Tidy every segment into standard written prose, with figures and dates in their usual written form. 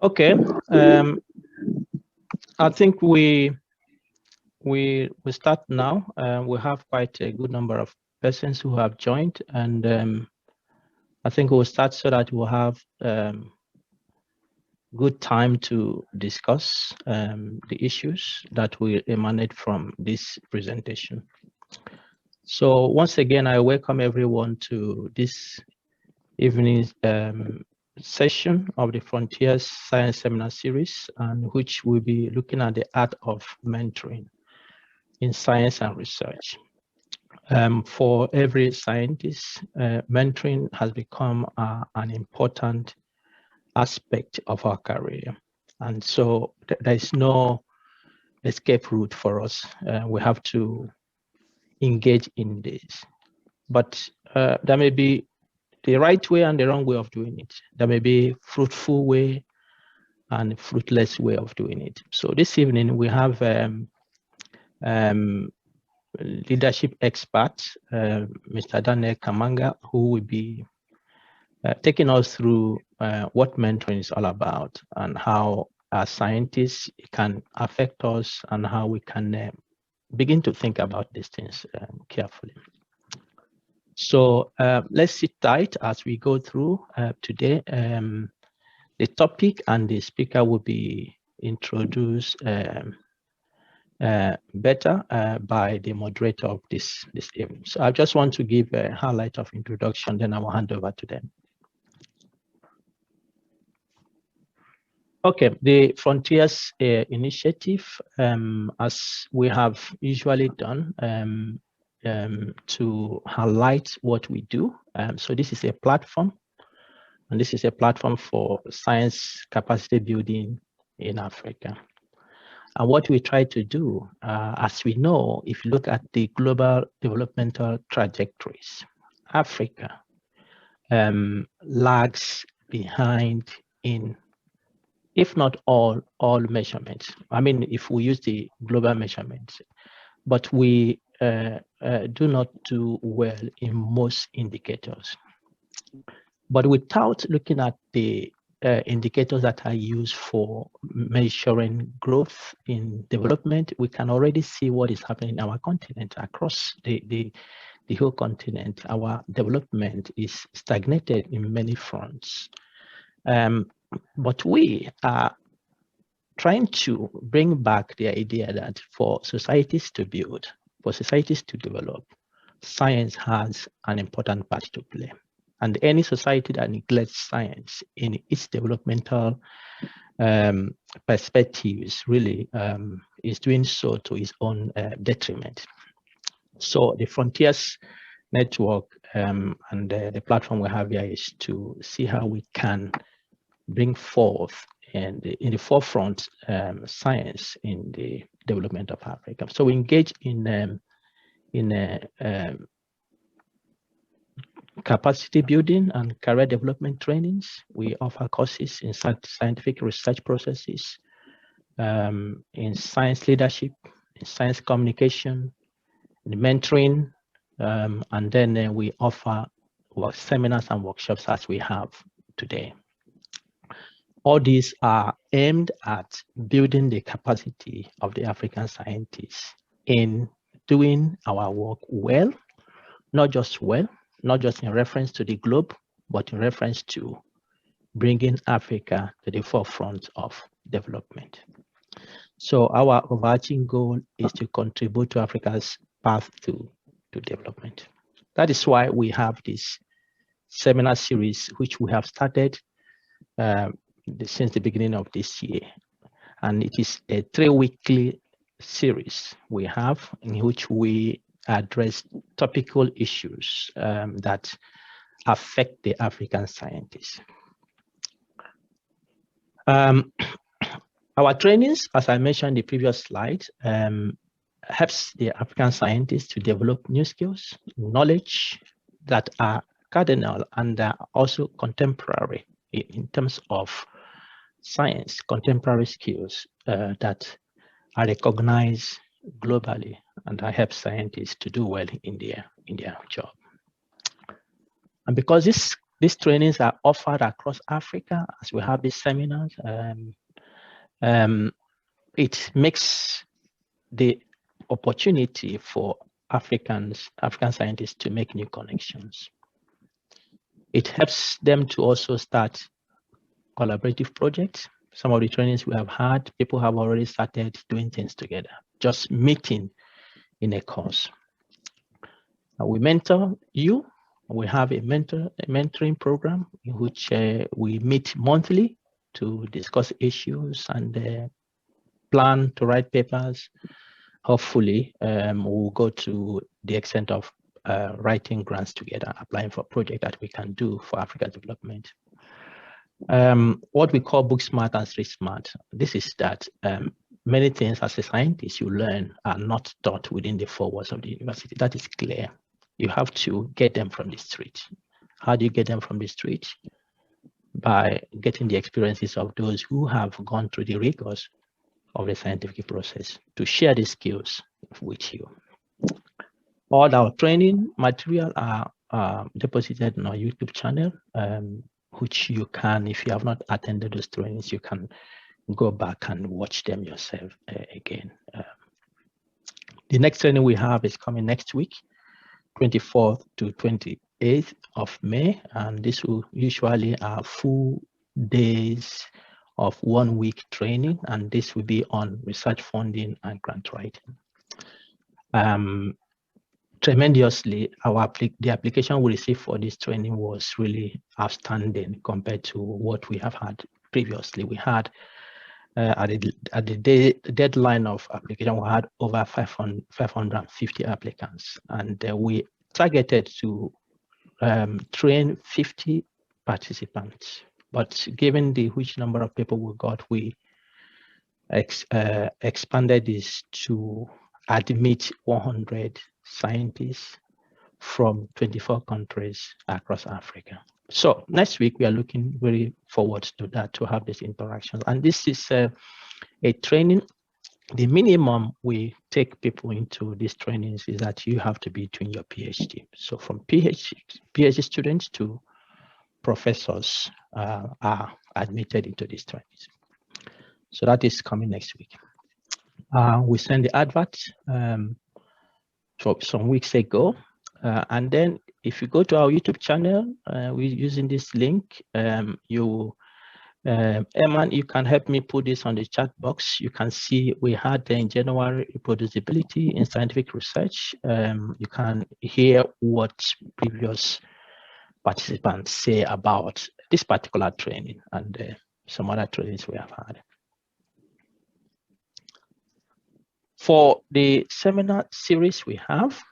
Okay. I think we start now. We have quite a good number of persons who have joined, and I think we'll start so that we'll have good time to discuss the issues that will emanate from this presentation. So once again, I welcome everyone to this evening's session of the Frontiers Science Seminar Series, and which will be looking at the art of mentoring in science and research. For every scientist, mentoring has become an important aspect of our career. And so there is no escape route for us. We have to engage in this. But there may be the right way and the wrong way of doing it. There may be fruitful way and fruitless way of doing it. So this evening we have leadership expert, Mr. Daniel Kamanga, who will be taking us through what mentoring is all about and how as scientists it can affect us and how we can begin to think about these things carefully. So let's sit tight as we go through today. The topic and the speaker will be introduced better by the moderator of this evening. So I just want to give a highlight of introduction, then I will hand over to them. Okay, the Frontiers Initiative, as we have usually done, to highlight what we do. So this is a platform, and this is a platform for science capacity building in Africa. And what we try to do, as we know, if you look at the global developmental trajectories, Africa lags behind in, if not all measurements. I mean, if we use the global measurements, but we do not do well in most indicators. But without looking at the indicators that are used for measuring growth in development, we can already see what is happening in our continent, across the whole continent. Our development is stagnated in many fronts. But we are trying to bring back the idea that for societies to build, for societies to develop, science has an important part to play. And any society that neglects science in its developmental perspectives really is doing so to its own detriment. So the Frontiers Network and the platform we have here is to see how we can bring forth and in the forefront science in the development of Africa. So we engage in capacity building and career development trainings. We offer courses in scientific research processes, in science leadership, in science communication, in mentoring, and then we offer seminars and workshops as we have today. All these are aimed at building the capacity of the African scientists in doing our work well, not just in reference to the globe, but in reference to bringing Africa to the forefront of development. So our overarching goal is to contribute to Africa's path to development. That is why we have this seminar series, which we have started since the beginning of this year. And it is a 3-weekly series we have in which we address topical issues that affect the African scientists. Our trainings, as I mentioned in the previous slide, helps the African scientists to develop new skills, knowledge that are cardinal and are also contemporary in terms of science, contemporary skills that are recognized globally and help scientists to do well in their job. And because these These trainings are offered across Africa as we have these seminars. It makes the opportunity for African scientists to make new connections. It helps them to also start collaborative projects. Some of the trainings we have had, people have already started doing things together, just meeting in a course. We mentor you. We have a mentoring program in which we meet monthly to discuss issues and plan to write papers. Hopefully, we'll go to the extent of writing grants together, applying for a project that we can do for Africa development. What we call book smart and street smart. This is that many things as a scientist you learn are not taught within the four walls of the university. That is clear. You have to get them from the street. How do you get them from the street? By getting the experiences of those who have gone through the rigors of the scientific process to share the skills with you. All our training material are deposited on our YouTube channel, which you can, if you have not attended those trainings, you can go back and watch them yourself again. The next training we have is coming next week, 24th to 28th of May, and this will usually are full days of 1 week training, and this will be on research funding and grant writing. Tremendously, the application we received for this training was really outstanding compared to what we have had previously. We had at the deadline of application, we had over 550 applicants, and we targeted to train 50 participants. But given the huge number of people we got, we expanded this to admit 100 scientists from 24 countries across Africa. So next week, we are looking very forward to that, to have these interactions. And this is a training. The minimum we take people into these trainings is that you have to be doing your PhD. So from PhD students to professors are admitted into these trainings. So that is coming next week. We sent the advert some weeks ago. And then if you go to our YouTube channel, we're using this link. Eman, you can help me put this on the chat box. You can see we had in January reproducibility in scientific research. You can hear what previous participants say about this particular training and some other trainings we have had. For the seminar series we have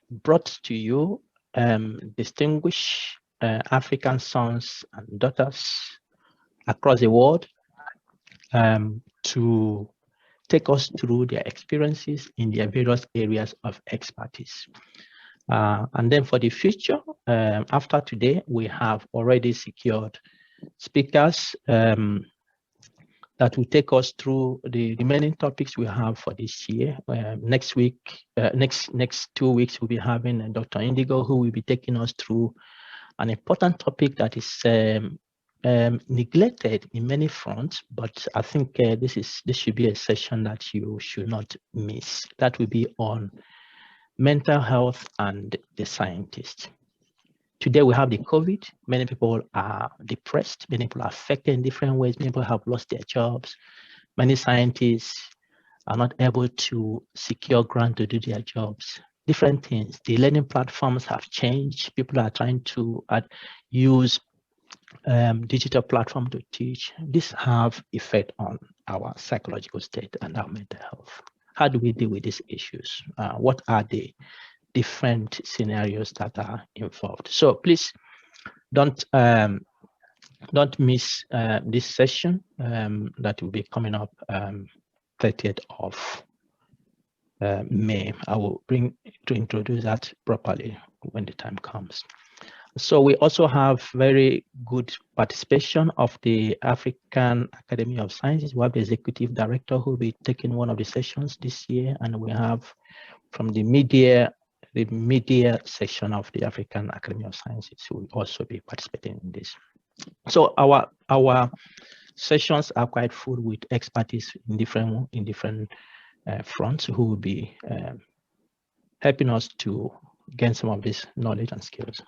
brought to you distinguished African sons and daughters across the world to take us through their experiences in their various areas of expertise. And then for the future, after today, we have already secured speakers that will take us through the remaining topics we have for this year. Next week, next 2 weeks, we'll be having Dr. Indigo, who will be taking us through an important topic that is neglected in many fronts, but I think this should be a session that you should not miss. That will be on mental health and the scientist. Today we have the COVID. Many people are depressed. Many people are affected in different ways. Many people have lost their jobs. Many scientists are not able to secure grant to do their jobs. Different things. The learning platforms have changed. People are trying to use digital platform to teach. This have effect on our psychological state and our mental health. How do we deal with these issues? What are the different scenarios that are involved? So please don't miss this session that will be coming up 30th of May. I will bring to introduce that properly when the time comes. So we also have very good participation of the African Academy of Sciences. We have the executive director who will be taking one of the sessions this year, and we have from the media the media section of the African Academy of Sciences will also be participating in this. So our sessions are quite full with expertise in different fronts who will be helping us to gain some of this knowledge and skills.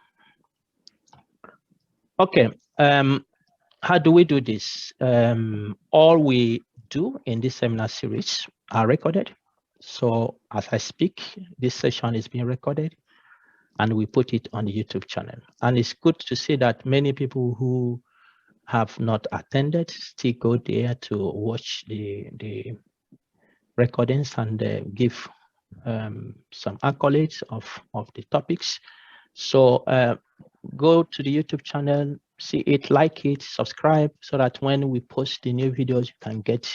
Okay, how do we do this? All we do in this seminar series are recorded. So as I speak, this session is being recorded and we put it on the YouTube channel. And it's good to see that many people who have not attended still go there to watch the recordings and give some accolades of the topics. So go to the YouTube channel, see it, like it, subscribe, so that when we post the new videos, you can get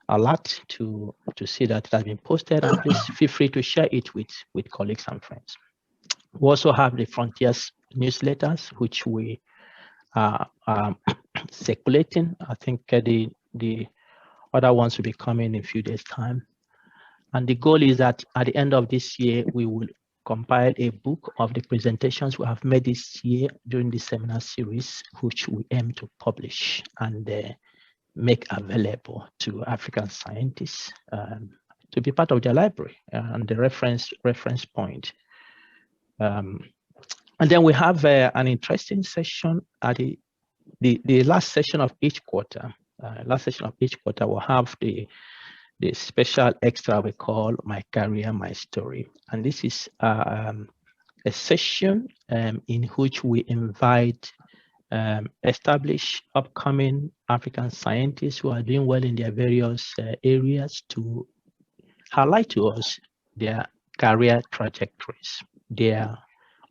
a lot to see that it has been posted. And please feel free to share it with colleagues and friends. We also have the Frontiers newsletters, which we are circulating. I think the other ones will be coming in a few days' time. And the goal is that at the end of this year, we will compile a book of the presentations we have made this year during the seminar series, which we aim to publish and make available to African scientists to be part of their library and the reference point. And then we have an interesting session at the last session of each quarter. Last session of each quarter will have the special extra we call My Career, My Story. And this is a session in which we invite established upcoming African scientists who are doing well in their various areas to highlight to us their career trajectories, their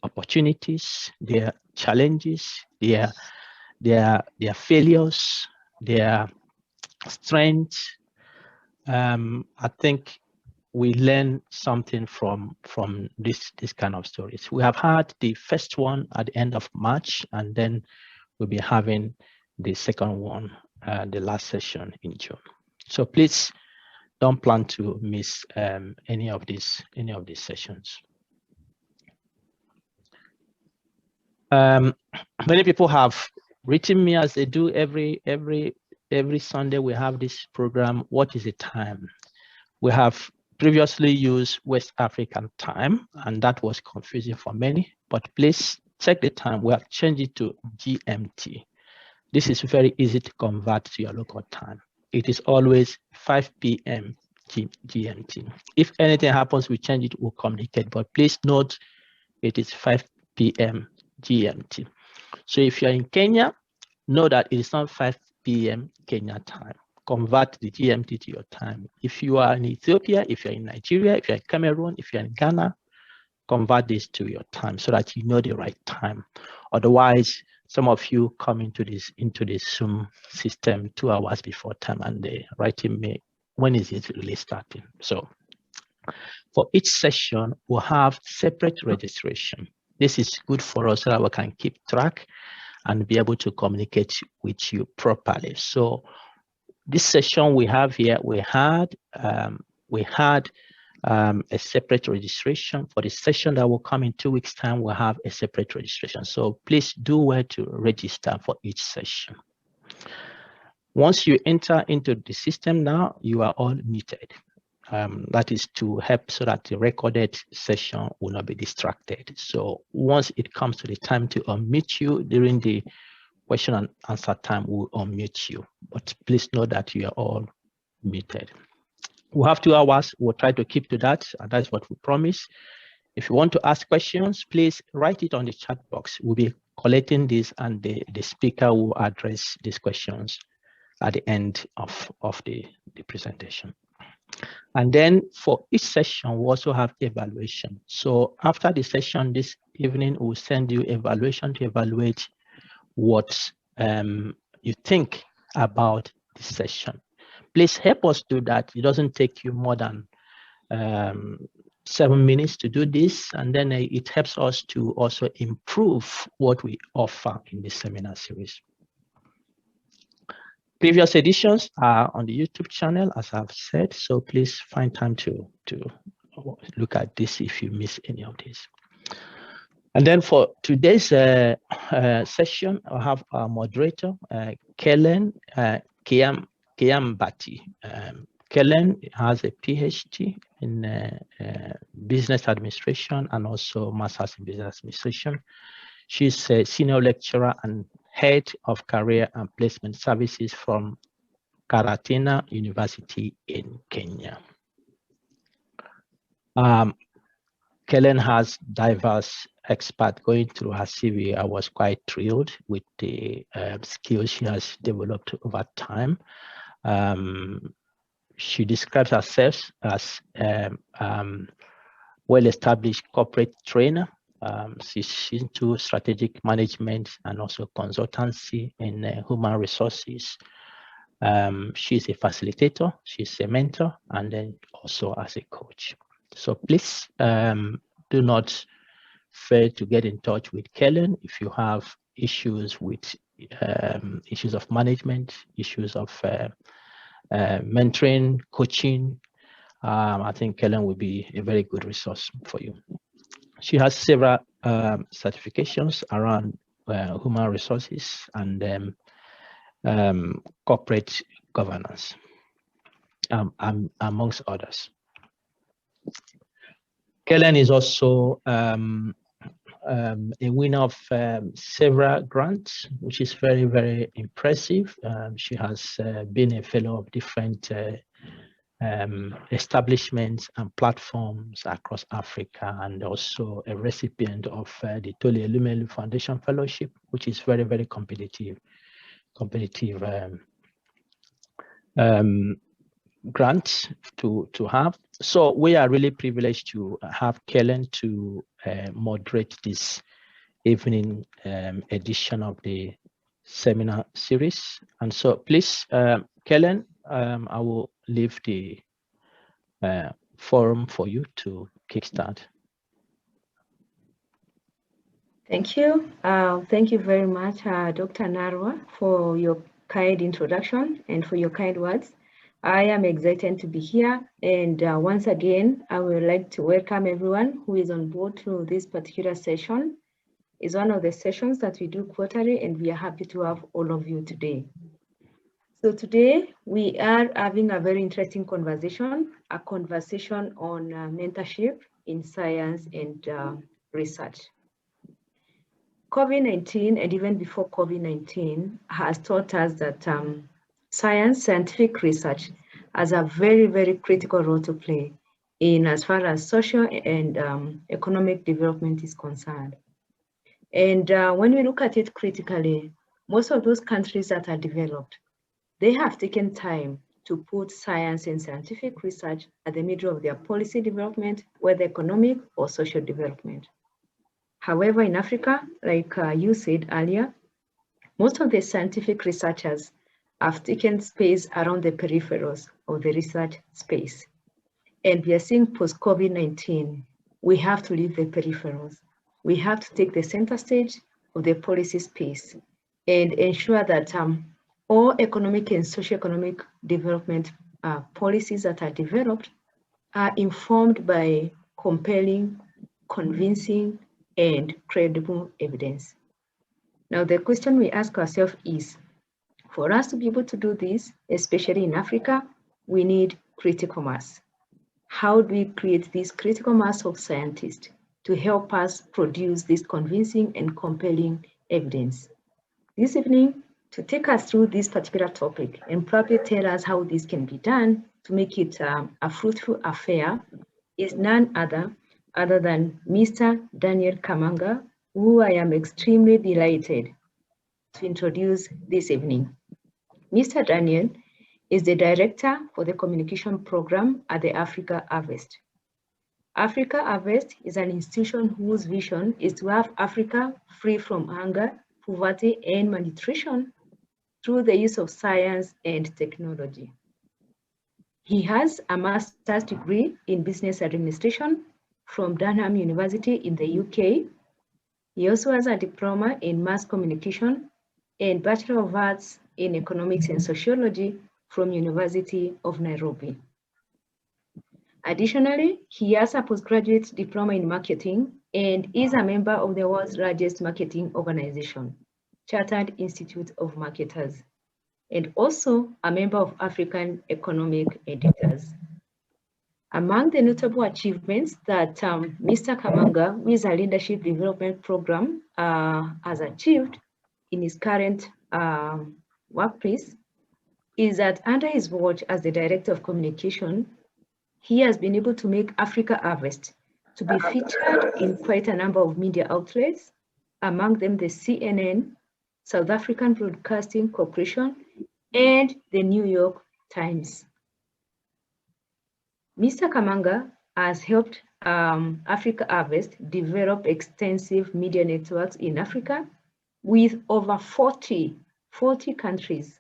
opportunities, their challenges, their failures, their strengths. I think we learn something from this kind of stories. We have had the first one at the end of March, and then we'll be having the second one, the last session in June. So please don't plan to miss any of these sessions. Many people have written me, as they do every Sunday. We have this program. What is the time? We have previously used West African time, and that was confusing for many, but please check the time. We have changed it to GMT. This is very easy to convert to your local time. It is always 5 p.m. GMT. If anything happens, we change it, we'll communicate, but please note it is 5 p.m. GMT. So if you're in Kenya, know that it is not 5 p.m. Kenya time. Convert the GMT to your time. If you are in Ethiopia, if you're in Nigeria, if you're in Cameroon, if you're in Ghana, convert this to your time so that you know the right time. Otherwise, some of you come into this Zoom system 2 hours before time and they writing me, when is it really starting? So for each session, we'll have separate registration. This is good for us so that we can keep track and be able to communicate with you properly. So this session we have here, we had a separate registration. For the session that will come in 2 weeks' time, we'll have a separate registration. So please do well to register for each session. Once you enter into the system now, you are all muted. That is to help so that the recorded session will not be distracted. So once it comes to the time to unmute you during the question and answer time, we'll unmute you. But please know that you are all muted. We'll have 2 hours. We'll try to keep to that, and that's what we promise. If you want to ask questions, please write it on the chat box. We'll be collecting this, and the speaker will address these questions at the end of the presentation. And then for each session, we also have evaluation. So after the session this evening, we'll send you evaluation to evaluate what you think about this session. Please help us do that. It doesn't take you more than 7 minutes to do this, and then it helps us to also improve what we offer in this seminar series. Previous editions are on the YouTube channel, as I've said, so please find time to look at this if you miss any of this. And then for today's session, I'll have our moderator, Kellen Kiambati. Kellen has a PhD in business administration and also master's in business administration. She's a senior lecturer and head of career and placement services from Karatina University in Kenya. Kellen has diverse expert. Going through her CV, I was quite thrilled with the skills she has developed over time. She describes herself as well-established corporate trainer. She's into strategic management and also consultancy in human resources. She's a facilitator, she's a mentor, and then also as a coach. So please do not fail to get in touch with Kellen if you have issues with issues of management, issues of mentoring, coaching. I think Kellen will be a very good resource for you. She has several certifications around human resources and corporate governance, amongst others. Kellen is also a winner of several grants, which is very, very impressive. She has been a fellow of different establishments and platforms across Africa, and also a recipient of the Toli Elumelu Foundation Fellowship, which is very, very competitive grants to have. So we are really privileged to have Kellen to moderate this evening edition of the seminar series. And so please, Kellen, I will leave the forum for you to kickstart. Thank you. Thank you very much, Dr. Narwa, for your kind introduction and for your kind words. I am excited to be here, and once again, I would like to welcome everyone who is on board to this particular session. It's one of the sessions that we do quarterly, and we are happy to have all of you today. So today, we are having a very interesting conversation, a conversation on mentorship in science and research. COVID-19, and even before COVID-19, has taught us that scientific research has a very, very critical role to play in as far as social and economic development is concerned. And when we look at it critically, most of those countries that are developed, they have taken time to put science and scientific research at the middle of their policy development, whether economic or social development. However, in Africa, like you said earlier, most of the scientific researchers have taken space around the peripherals of the research space. And we are seeing post-COVID-19, we have to leave the peripherals. We have to take the center stage of the policy space and ensure that all economic and socioeconomic development policies that are developed are informed by compelling, convincing, and credible evidence. Now, the question we ask ourselves is, for us to be able to do this, especially in Africa, we need critical mass. How do we create this critical mass of scientists to help us produce this convincing and compelling evidence? This evening, to take us through this particular topic and probably tell us how this can be done to make it a fruitful affair is none other than Mr. Daniel Kamanga, who I am extremely delighted to introduce this evening. Mr. Daniel is the director for the communication program at the Africa Harvest. Africa Harvest is an institution whose vision is to have Africa free from hunger, poverty, and malnutrition through the use of science and technology. He has a master's degree in business administration from Durham University in the UK. He also has a diploma in mass communication and Bachelor of Arts in Economics and Sociology from University of Nairobi. Additionally, he has a postgraduate diploma in marketing and is a member of the world's largest marketing organization, Chartered Institute of Marketers, and also a member of African Economic Editors. Among the notable achievements that Mr. Kamanga, with a leadership development program, has achieved in his current workplace is that under his watch as the Director of Communication, he has been able to make Africa Harvest to be featured in quite a number of media outlets, among them the CNN, South African Broadcasting Corporation, and the New York Times. Mr. Kamanga has helped Africa Harvest develop extensive media networks in Africa with over 40 countries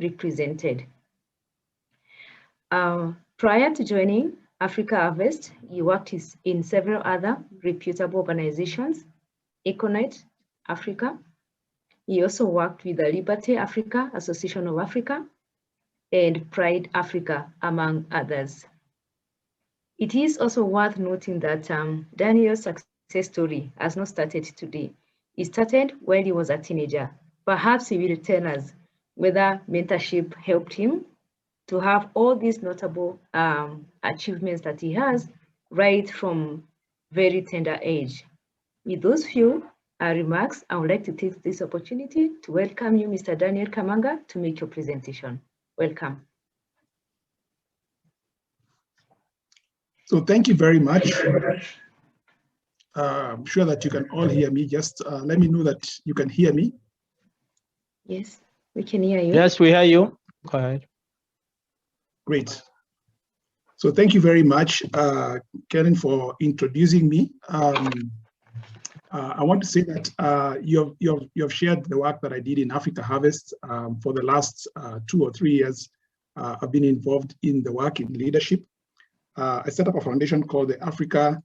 represented. Prior to joining Africa Harvest, he worked in several other reputable organizations, Econet Africa. He also worked with the Liberty Africa, Association of Africa, and Pride Africa, among others. It is also worth noting that Daniel's success story has not started today. It started when he was a teenager. Perhaps he will tell us whether mentorship helped him to have all these notable achievements that he has right from very tender age. With those few remarks, I would like to take this opportunity to welcome you, Mr. Daniel Kamanga, to make your presentation. Welcome. So thank you very much. I'm sure that you can all hear me. Just let me know that you can hear me. Yes, we can hear you. Yes, we hear you. Go ahead. Great. So thank you very much, Karen, for introducing me. I want to say that you've shared the work that I did in Africa Harvest for the last 2 or 3 years. I've been involved in the work in leadership. I set up a foundation called the Africa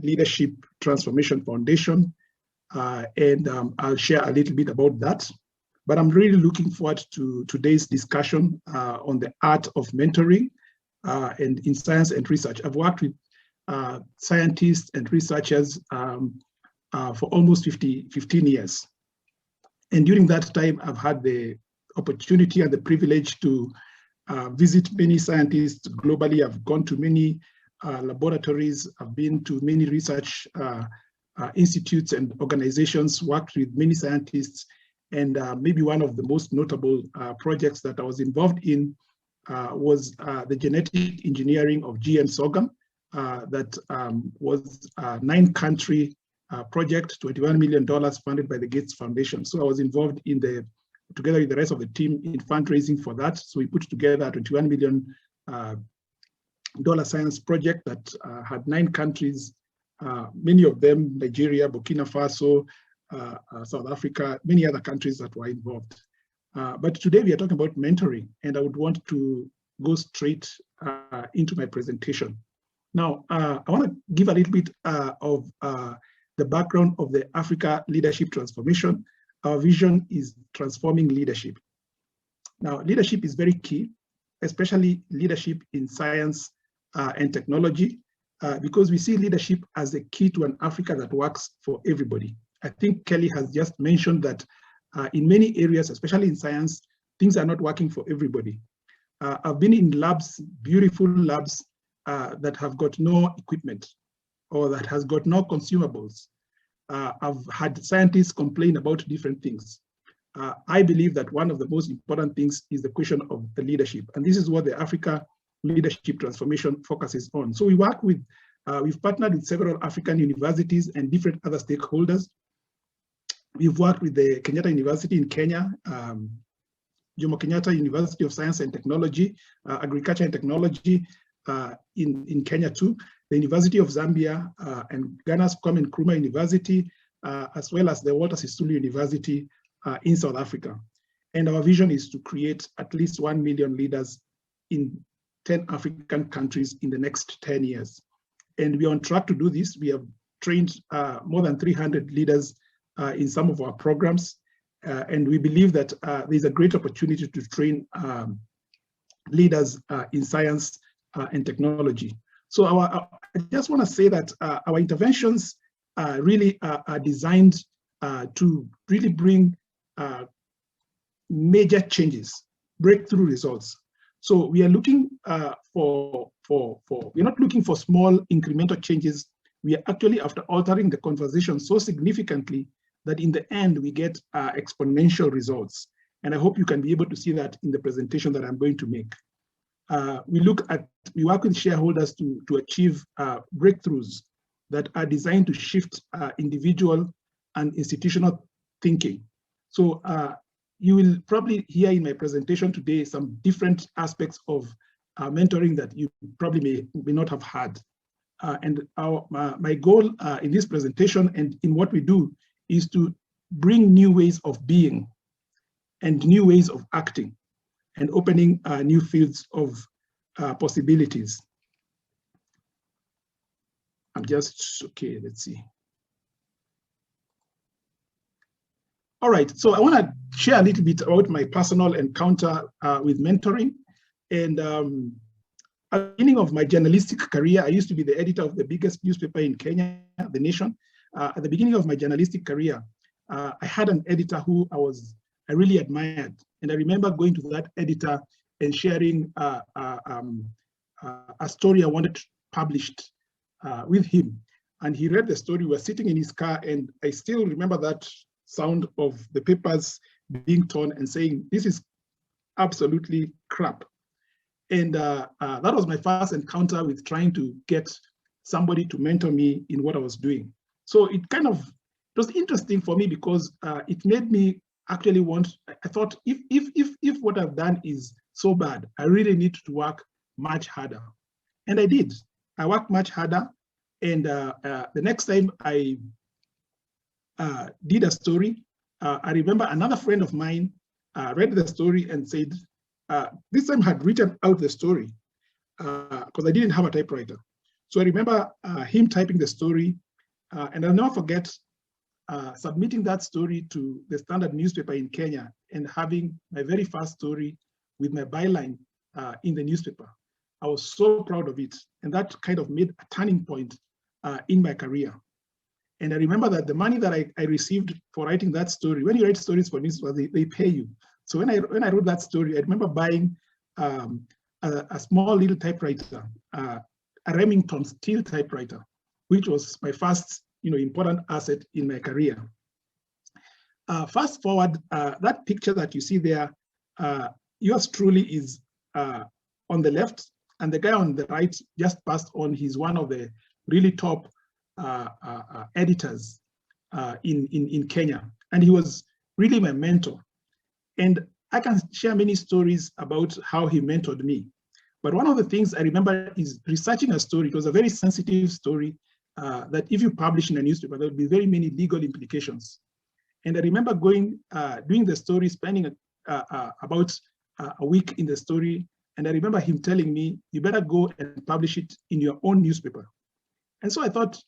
Leadership Transformation Foundation, and I'll share a little bit about that. But I'm really looking forward to today's discussion on the art of mentoring and in science and research. I've worked with scientists and researchers for almost 15 years. And during that time, I've had the opportunity and the privilege to visit many scientists globally. I've gone to many laboratories. I've been to many research institutes and organizations, worked with many scientists. And maybe one of the most notable projects that I was involved in was the genetic engineering of GM sorghum. That was a 9-country project, $21 million funded by the Gates Foundation. So I was involved in together with the rest of the team in fundraising for that. So we put together a $21 million science project that had 9 countries, many of them Nigeria, Burkina Faso, South Africa, many other countries that were involved. But today we are talking about mentoring, and I would want to go straight into my presentation. Now, I want to give a little bit of the background of the Africa Leadership Transformation. Our vision is transforming leadership. Now, leadership is very key, especially leadership in science and technology, because we see leadership as a key to an Africa that works for everybody. I think Kelly has just mentioned that in many areas, especially in science, things are not working for everybody. I've been in labs, beautiful labs that have got no equipment or that has got no consumables. I've had scientists complain about different things. I believe that one of the most important things is the question of the leadership. And this is what the Africa Leadership Transformation focuses on. So we work with, we've partnered with several African universities and different other stakeholders. We've worked with the Kenyatta University in Kenya, Jomo Kenyatta University of Science and Technology, Agriculture and Technology in Kenya too, the University of Zambia and Ghana's Kwame Nkrumah University, as well as the Walter Sisulu University in South Africa. And our vision is to create at least 1 million leaders in 10 African countries in the next 10 years. And we are on track to do this. We have trained more than 300 leaders in some of our programs. And we believe that there's a great opportunity to train leaders in science and technology. So I just want to say that our interventions really are designed to really bring major changes, breakthrough results. So we are looking we're not looking for small incremental changes. We are actually after altering the conversation so significantly that in the end we get exponential results. And I hope you can be able to see that in the presentation that I'm going to make. We work with shareholders to achieve breakthroughs that are designed to shift individual and institutional thinking. So you will probably hear in my presentation today some different aspects of mentoring that you probably may not have had. And my goal in this presentation and in what we do is to bring new ways of being and new ways of acting and opening new fields of possibilities. Okay, let's see. All right, so I want to share a little bit about my personal encounter with mentoring. And at the beginning of my journalistic career, I used to be the editor of the biggest newspaper in Kenya, The Nation. At the beginning of my journalistic career, I had an editor who I really admired. And I remember going to that editor and sharing a story I wanted published with him. And he read the story. We were sitting in his car, and I still remember that sound of the papers being torn and saying, "This is absolutely crap." And that was my first encounter with trying to get somebody to mentor me in what I was doing. So it was interesting for me because it made me actually I thought if what I've done is so bad, I really need to work much harder. And I did. I worked much harder. And the next time I did a story, I remember another friend of mine read the story and said, this time had written out the story because I didn't have a typewriter. So I remember him typing the story, and I'll never forget submitting that story to the Standard newspaper in Kenya and having my very first story with my byline in the newspaper. I was so proud of it, and that kind of made a turning point in my career. And I remember that the money that I received for writing that story, when you write stories for newspapers, they pay you. So when I wrote that story, I remember buying a small little typewriter, a Remington steel typewriter, which was my first important asset in my career. Fast forward, that picture that you see there, yours truly is on the left, and the guy on the right just passed on. He's one of the really top editors in Kenya, and he was really my mentor. And I can share many stories about how he mentored me. But one of the things I remember is researching a story. It was a very sensitive story that if you publish in a newspaper, there would be very many legal implications. And I remember doing the story, spending about a week in the story. And I remember him telling me, you better go and publish it in your own newspaper. And so I thought,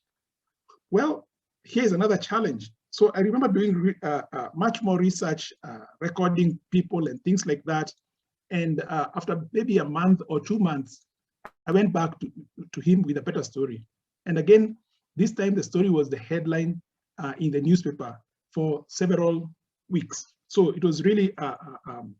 well, here's another challenge. So I remember doing much more research, recording people and things like that. And after maybe a month or 2 months, I went back to him with a better story. And again, this time the story was the headline in the newspaper for several weeks. So it was really an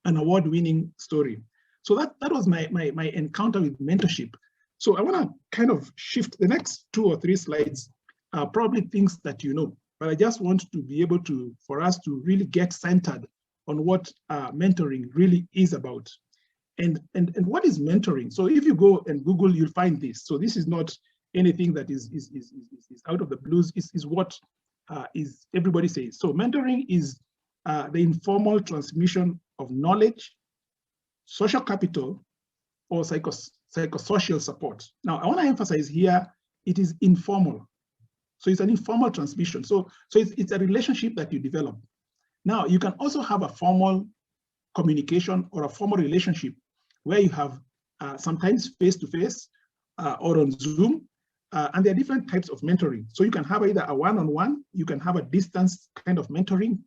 award-winning story. So that was my encounter with mentorship. So I want to kind of shift the next 2 or 3 slides, probably things that you know, but I just want to be able for us to really get centered on what mentoring really is about. And what is mentoring? So if you go and Google, you'll find this. So this is not anything that is out of the blues. Is what is everybody says. So mentoring is the informal transmission of knowledge, social capital, or psychosocial support. Now, I want to emphasize here, it is informal. So it's an informal transmission. So it's a relationship that you develop. Now, you can also have a formal communication or a formal relationship where you have sometimes face-to-face or on Zoom, and there are different types of mentoring. So you can have either a one-on-one, you can have a distance kind of mentoring,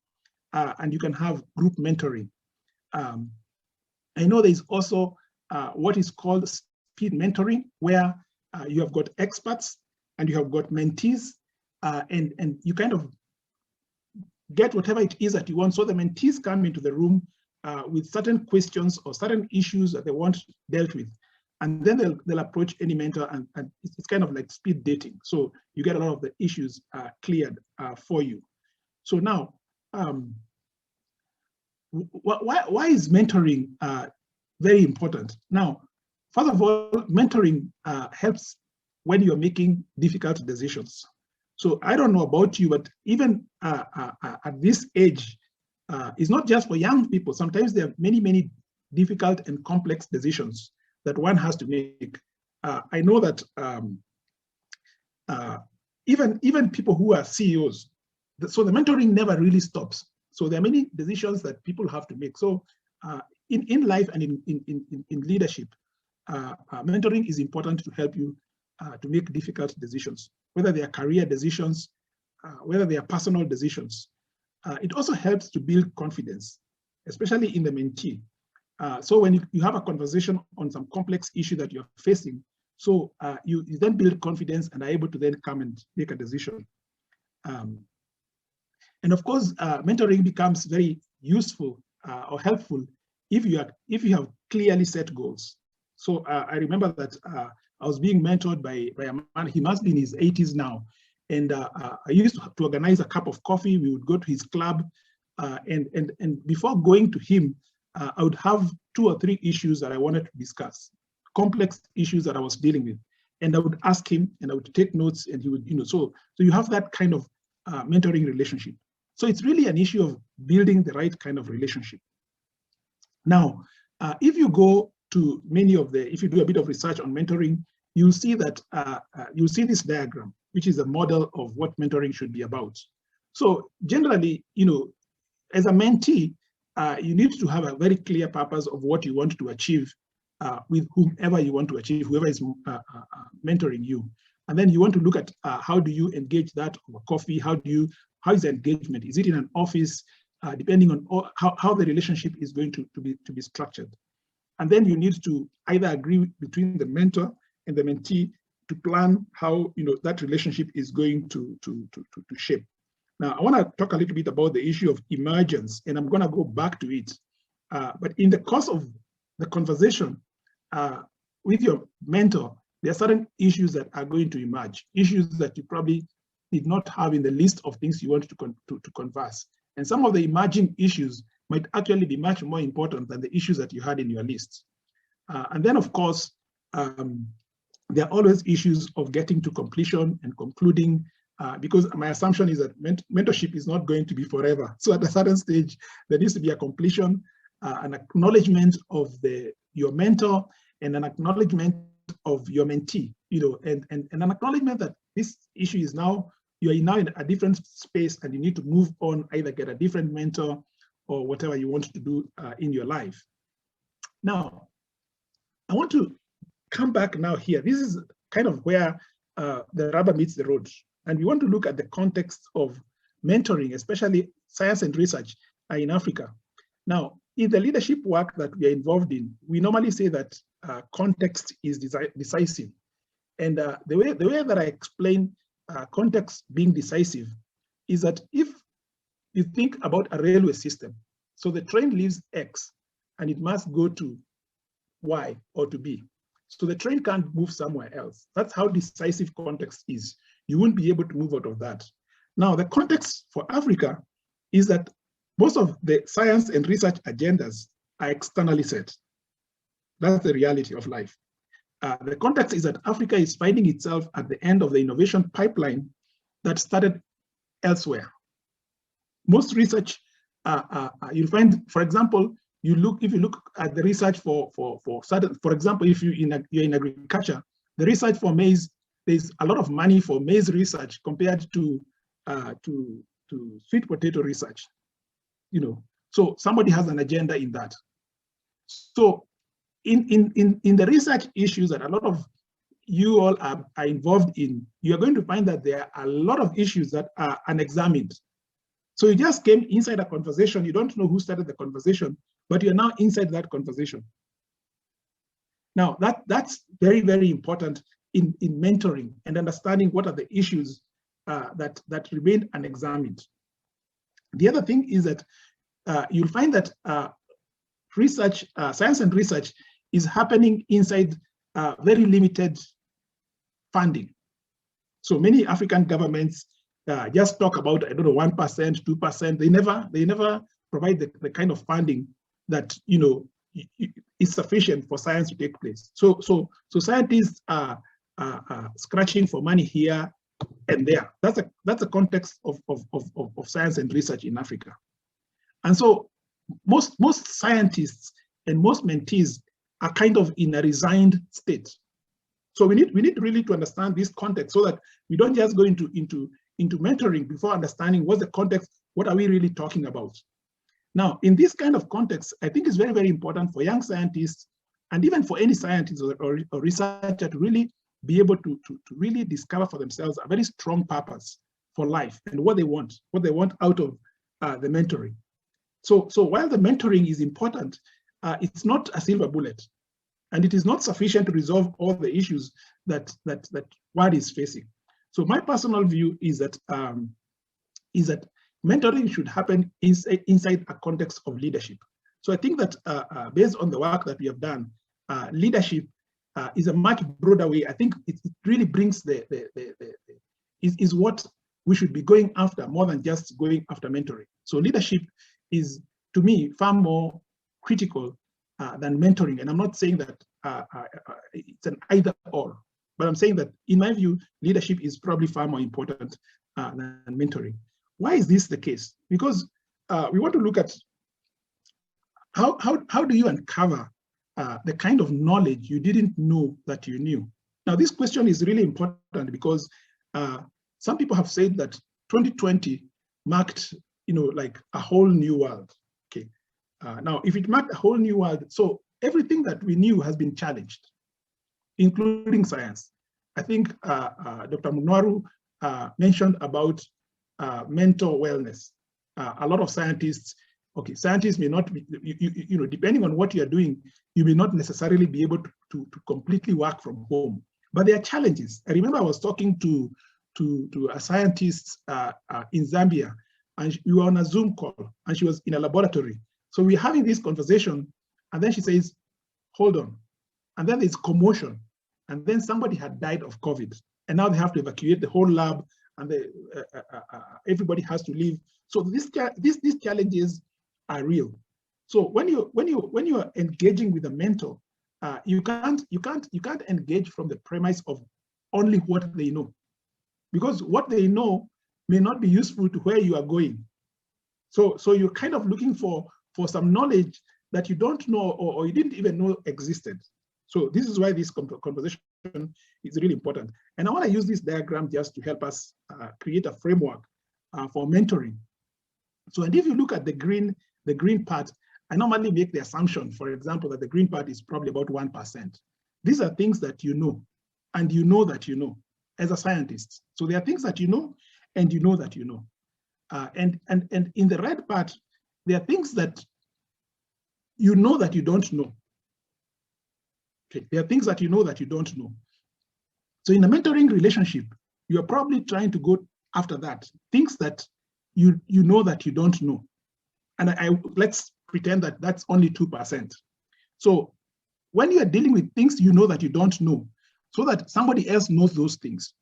and you can have group mentoring. I know there's also what is called speed mentoring, where you have got experts and you have got mentees, and you kind of get whatever it is that you want. So the mentees come into the room with certain questions or certain issues that they want dealt with. And then they'll approach any mentor, and it's kind of like speed dating. So you get a lot of the issues cleared for you. So now, why is mentoring very important? Now, first of all, mentoring helps when you're making difficult decisions. So I don't know about you, but even at this age, it's not just for young people. Sometimes there are many difficult and complex decisions that one has to make. I know that even people who are CEOs, so the mentoring never really stops. So there are many decisions that people have to make. So in life and in leadership, mentoring is important to help you to make difficult decisions, whether they are career decisions, whether they are personal decisions. It also helps to build confidence, especially in the mentee. So when you have a conversation on some complex issue that you're facing, so you then build confidence and are able to then come and make a decision. And of course, mentoring becomes very useful or helpful if you have clearly set goals. So I remember that I was being mentored by a man. He must be in his 80s now, and I used to organize a cup of coffee. We would go to his club, and before going to him, I would have 2 or 3 issues that I wanted to discuss, complex issues that I was dealing with, and I would ask him, and I would take notes, and he would, so you have that kind of mentoring relationship. So it's really an issue of building the right kind of relationship. Now, if you go to if you do a bit of research on mentoring, you'll see that you'll see this diagram, which is a model of what mentoring should be about. So generally, as a mentee, you need to have a very clear purpose of what you want to achieve with whomever you want to achieve, whoever is mentoring you. And then you want to look at how do you engage that over coffee? How is the engagement? Is it in an office? Depending on how the relationship is going to be structured. And then you need to either agree between the mentor and the mentee to plan how that relationship is going to shape. Now, I want to talk a little bit about the issue of emergence, and I'm going to go back to it. But in the course of the conversation with your mentor, there are certain issues that are going to emerge, issues that you probably did not have in the list of things you want to converse. And some of the emerging issues might actually be much more important than the issues that you had in your list. And then, of course, there are always issues of getting to completion and concluding, because my assumption is that mentorship is not going to be forever. So at a certain stage, there needs to be a completion, an acknowledgement of your mentor, and an acknowledgement of your mentee, and an acknowledgement that this issue is now, you are now in a different space and you need to move on, either get a different mentor or whatever you want to do in your life. Now, I want to come back now here. This is kind of where the rubber meets the road. And we want to look at the context of mentoring, especially science and research in Africa. Now, in the leadership work that we are involved in, we normally say that context is decisive. And the way that I explain context being decisive is that if you think about a railway system, so the train leaves X and it must go to Y or to B. So the train can't move somewhere else. That's how decisive context is. You won't be able to move out of that. Now, the context for Africa is that most of the science and research agendas are externally set. That's the reality of life. The context is that Africa is finding itself at the end of the innovation pipeline that started elsewhere. Most research, you'll find, for example, if you look at the research for example, if you're in agriculture, the research for maize, there's a lot of money for maize research compared to sweet potato research. So somebody has an agenda in that. So in the research issues that a lot of you all are involved in, you're going to find that there are a lot of issues that are unexamined. So you just came inside a conversation, you don't know who started the conversation, but you're now inside that conversation. Now, that's very, very important in mentoring and understanding what are the issues that remain unexamined. The other thing is that you'll find that research, science and research is happening inside very limited funding. So many African governments just talk about, I don't know, 1%, 2%. They never provide the kind of funding that, you know, is sufficient for science to take place. So scientists are scratching for money here and there. That's a context of science and research in Africa. And so most scientists and most mentees are kind of in a resigned state. So we need really to understand this context so that we don't just go into mentoring before understanding what's the context, what are we really talking about. Now, in this kind of context, I think it's very, very important for young scientists and even for any scientist or researcher to really be able to really discover for themselves a very strong purpose for life and what they want out of the mentoring. So while the mentoring is important, it's not a silver bullet, and it is not sufficient to resolve all the issues that one is facing. So my personal view is that mentoring should happen inside a context of leadership. So I think that based on the work that we have done, leadership is a much broader way. I think it really brings is what we should be going after more than just going after mentoring. So leadership is, to me, far more critical than mentoring. And I'm not saying that it's an either or, but I'm saying that in my view, leadership is probably far more important than mentoring. Why is this the case? Because we want to look at how do you uncover the kind of knowledge you didn't know that you knew. Now, this question is really important because some people have said that 2020 marked, you know, like a whole new world. Okay. Now, if it marked a whole new world, so everything that we knew has been challenged, including science. I think Dr. Munwaru mentioned about mental wellness. A lot of scientists may not be, you know, depending on what you're doing, you may not necessarily be able to completely work from home, but there are challenges. I remember I was talking to a scientist in Zambia, and we were on a Zoom call, and she was in a laboratory. So we're having this conversation, and then she says, hold on. And then there's commotion. And then somebody had died of COVID, and now they have to evacuate the whole lab, and everybody has to leave. So these challenges are real. So when you are engaging with a mentor, you can't engage from the premise of only what they know, because what they know may not be useful to where you are going. So you're kind of looking for some knowledge that you don't know or you didn't even know existed. So this is why this conversation is really important. And I want to use this diagram just to help us create a framework for mentoring. So, and if you look at the green part, I normally make the assumption, for example, that the green part is probably about 1%. These are things that you know, and you know that you know as a scientist. So there are things that you know, and you know that you know. And in the red part, there are things that you know that you don't know. Okay, there are things that you know that you don't know. So in a mentoring relationship, you're probably trying to go after that, things that you know that you don't know. And let's pretend that that's only 2%. So when you are dealing with things you know that you don't know, so that somebody else knows those things.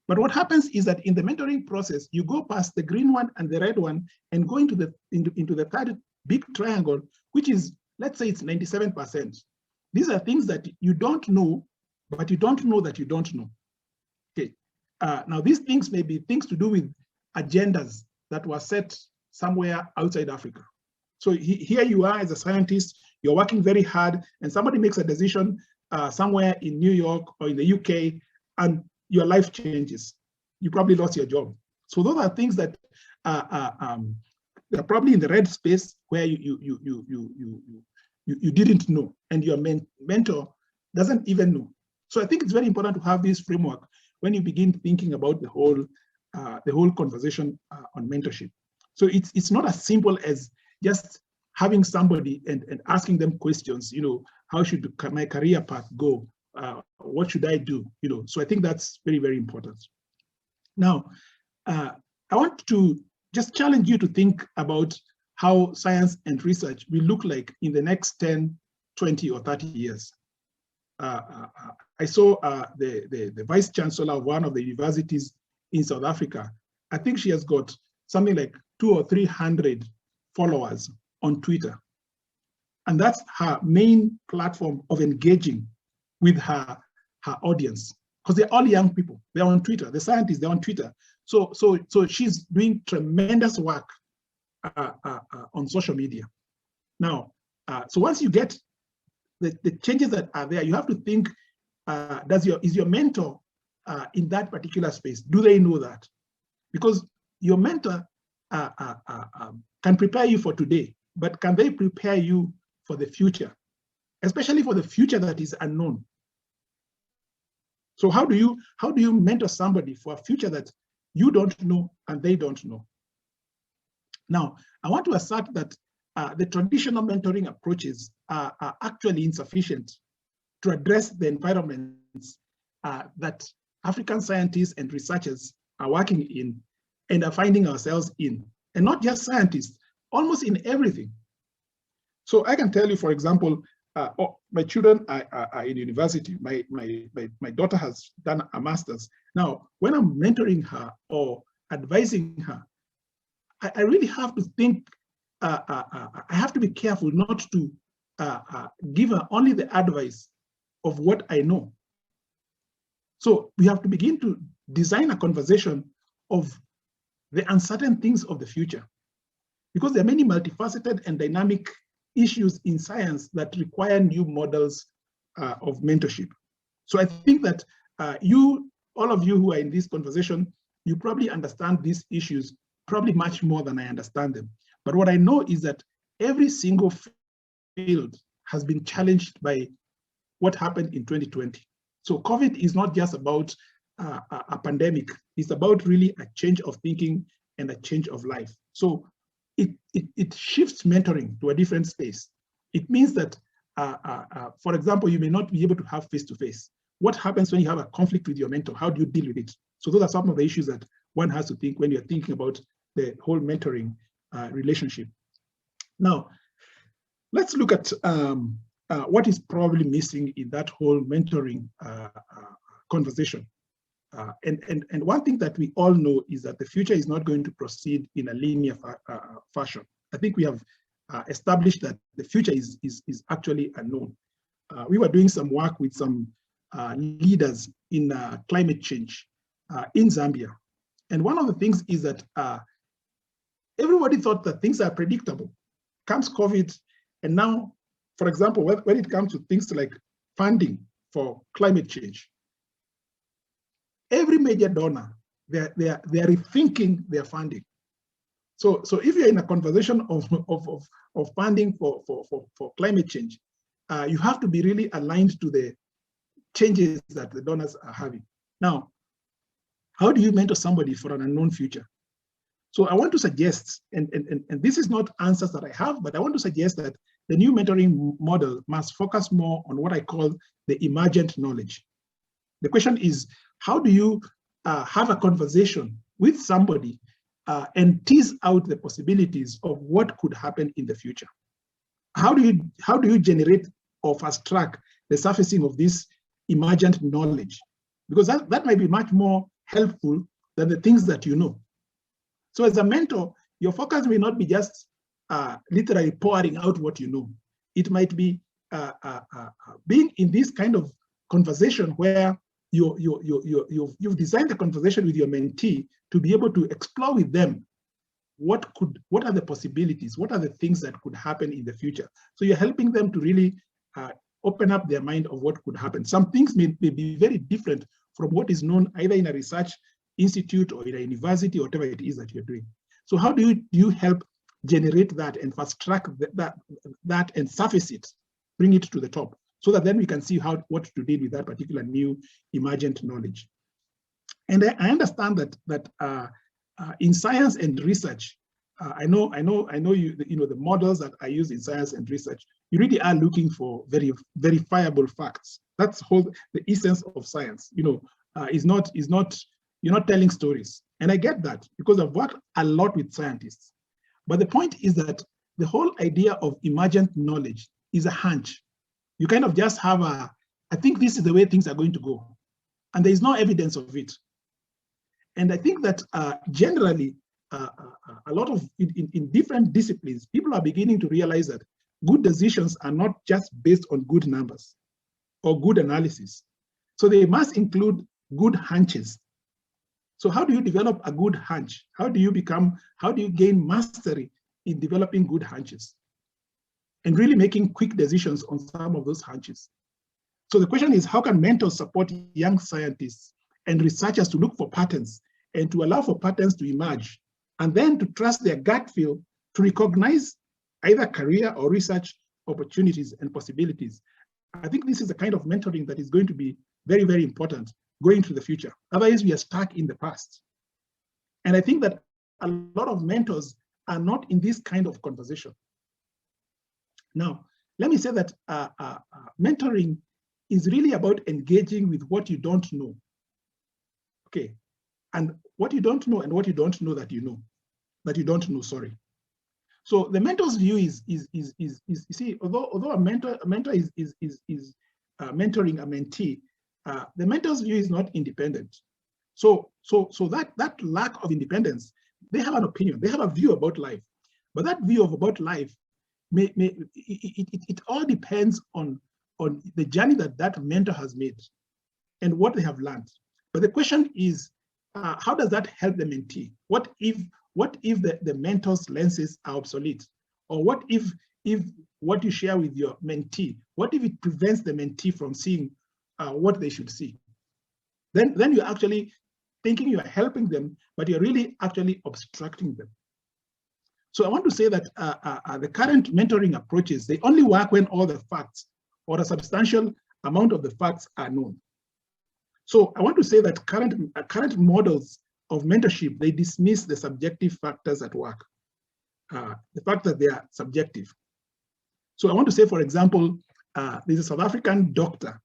But what happens is that in the mentoring process, you go past the green one and the red one and go into the third big triangle, which is, let's say it's 97%. These are things that you don't know, but you don't know that you don't know. Okay. Now these things may be things to do with agendas that were set somewhere outside Africa. So here you are as a scientist, you're working very hard, and somebody makes a decision somewhere in New York or in the UK, and your life changes. You probably lost your job. So those are things that they're probably in the red space where you didn't know, and your mentor doesn't even know. So I think it's very important to have this framework when you begin thinking about the whole conversation on mentorship. So it's not as simple as just having somebody and asking them questions, you know, How should my career path go? What should I do? So I think that's very, very important. Now, I want to just challenge you to think about how science and research will look like in the next 10, 20, or 30 years. I saw the vice chancellor of one of the universities in South Africa. I think she has got something like 200 or 300 followers on Twitter. And that's her main platform of engaging with her audience, because they're all young people. They're on Twitter. The scientists, they're on Twitter. So she's doing tremendous work on social media. Now, so once you get the changes that are there, you have to think, is your mentor in that particular space? Do they know that? Because your mentor can prepare you for today, but can they prepare you for the future, especially for the future that is unknown? So how do you mentor somebody for a future that you don't know and they don't know? Now, I want to assert that the traditional mentoring approaches are actually insufficient to address the environments that African scientists and researchers are working in and are finding ourselves in. And not just scientists, almost in everything. So I can tell you, for example, my children are in university. My daughter has done a master's. Now, when I'm mentoring her or advising her, I really have to think, I have to be careful not to give her only the advice of what I know. So we have to begin to design a conversation of the uncertain things of the future, because there are many multifaceted and dynamic issues in science that require new models of mentorship. So I think that all of you who are in this conversation, you probably understand these issues probably much more than I understand them. But what I know is that every single field has been challenged by what happened in 2020. So COVID is not just about a pandemic. It's about really a change of thinking and a change of life. So it shifts mentoring to a different space. It means that, for example, you may not be able to have face-to-face. What happens when you have a conflict with your mentor? How do you deal with it? So those are some of the issues that one has to think when you're thinking about the whole mentoring relationship. Now, let's look at what is probably missing in that whole mentoring conversation. And one thing that we all know is that the future is not going to proceed in a linear fashion. I think we have established that the future is actually unknown. We were doing some work with some leaders in climate change in Zambia. And one of the things is that everybody thought that things are predictable. Comes COVID, and now, for example, when it comes to things like funding for climate change, every major donor, they're rethinking their funding. So if you're in a conversation of funding for climate change, you have to be really aligned to the changes that the donors are having. Now, how do you mentor somebody for an unknown future? So I want to suggest, and this is not answers that I have, but I want to suggest that the new mentoring model must focus more on what I call the emergent knowledge. The question is, how do you have a conversation with somebody and tease out the possibilities of what could happen in the future? How do you generate or fast track the surfacing of this emergent knowledge? Because that might be much more helpful than the things that you know. So as a mentor, your focus may not be just literally pouring out what you know. It might be being in this kind of conversation where you've designed the conversation with your mentee to be able to explore with them what are the possibilities, what are the things that could happen in the future. So you're helping them to really open up their mind of what could happen. Some things may be very different from what is known either in a research institute or in a university, or whatever it is that you're doing. So how do you help generate that and fast track that and surface it, bring it to the top, so that then we can see what to deal with that particular new emergent knowledge. And I understand that in science and research, I know the models that are used in science and research, you really are looking for very verifiable facts. That's the essence of science. Is not you're not telling stories. And I get that because I've worked a lot with scientists. But the point is that the whole idea of emergent knowledge is a hunch. You kind of just have I think this is the way things are going to go. And there is no evidence of it. And I think that generally, a lot of, in different disciplines, people are beginning to realize that good decisions are not just based on good numbers or good analysis. So they must include good hunches. So how do you develop a good hunch? How do you gain mastery in developing good hunches and really making quick decisions on some of those hunches? So the question is, how can mentors support young scientists and researchers to look for patterns and to allow for patterns to emerge, and then to trust their gut feel to recognize either career or research opportunities and possibilities? I think this is the kind of mentoring that is going to be very, very important going to the future. Otherwise, we are stuck in the past. And I think that a lot of mentors are not in this kind of conversation. Now, let me say that mentoring is really about engaging with what you don't know. Okay, and what you don't know and what you don't know that you know, that you don't know, sorry. So the mentor's view is you see, although a mentor is mentoring a mentee, the mentor's view is not independent. So that lack of independence, they have an opinion, they have a view about life, but that view about life it all depends on the journey that mentor has made and what they have learned. But the question is, how does that help the mentee? What if the mentor's lenses are obsolete? Or what if what you share with your mentee, what if it prevents the mentee from seeing what they should see? Then you're actually thinking you're helping them, but you're really actually obstructing them. So I want to say that the current mentoring approaches, they only work when all the facts or a substantial amount of the facts are known. So I want to say that current models of mentorship, they dismiss the subjective factors at work, the fact that they are subjective. So I want to say, for example, there's a South African doctor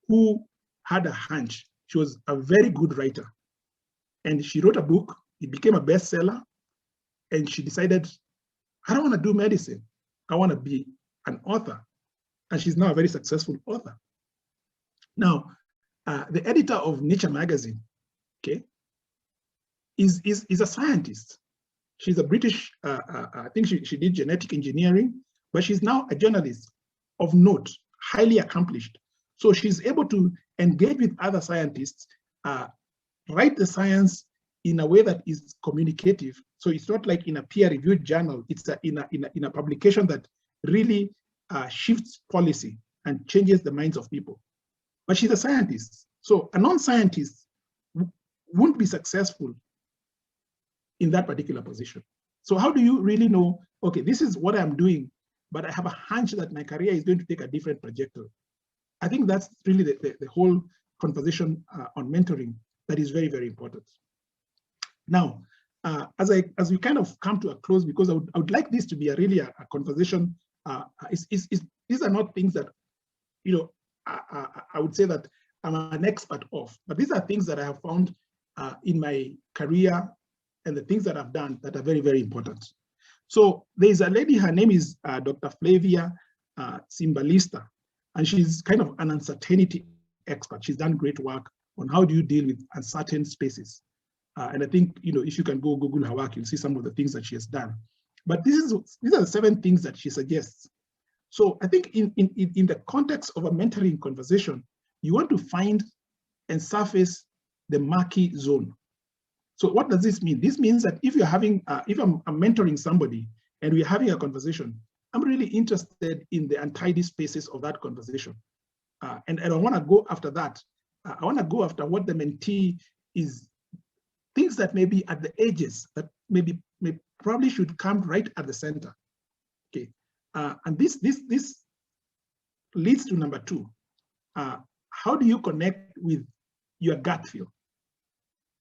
who had a hunch. She was a very good writer. And she wrote a book, it became a bestseller. And she decided, I don't want to do medicine. I want to be an author. And she's now a very successful author. Now, the editor of Nature magazine, okay, is a scientist. She's a British, I think she did genetic engineering, but she's now a journalist of note, highly accomplished. So she's able to engage with other scientists, write the science in a way that is communicative. So it's not like in a peer-reviewed journal, it's in a publication that really shifts policy and changes the minds of people. But she's a scientist. So a non-scientist won't be successful in that particular position. So how do you really know, okay, this is what I'm doing, but I have a hunch that my career is going to take a different trajectory? I think that's really the whole conversation on mentoring that is very, very important. Now, as we kind of come to a close, because I would like this to be really a conversation. These are not things that, I would say that I'm an expert of, but these are things that I have found in my career and the things that I've done that are very, very important. So there's a lady, her name is Dr. Flavia Simbalista, and she's kind of an uncertainty expert. She's done great work on how do you deal with uncertain spaces. And I think, if you can go Google her work, you'll see some of the things that she has done. But these are the 7 things that she suggests. So I think in the context of a mentoring conversation, you want to find and surface the murky zone. So what does this mean? This means that if you're having, if I'm mentoring somebody and we're having a conversation, I'm really interested in the untidy spaces of that conversation. And I want to go after that. I want to go after what the mentee is, things that may be at the edges that probably should come right at the center. Okay, and this leads to number 2. How do you connect with your gut feel?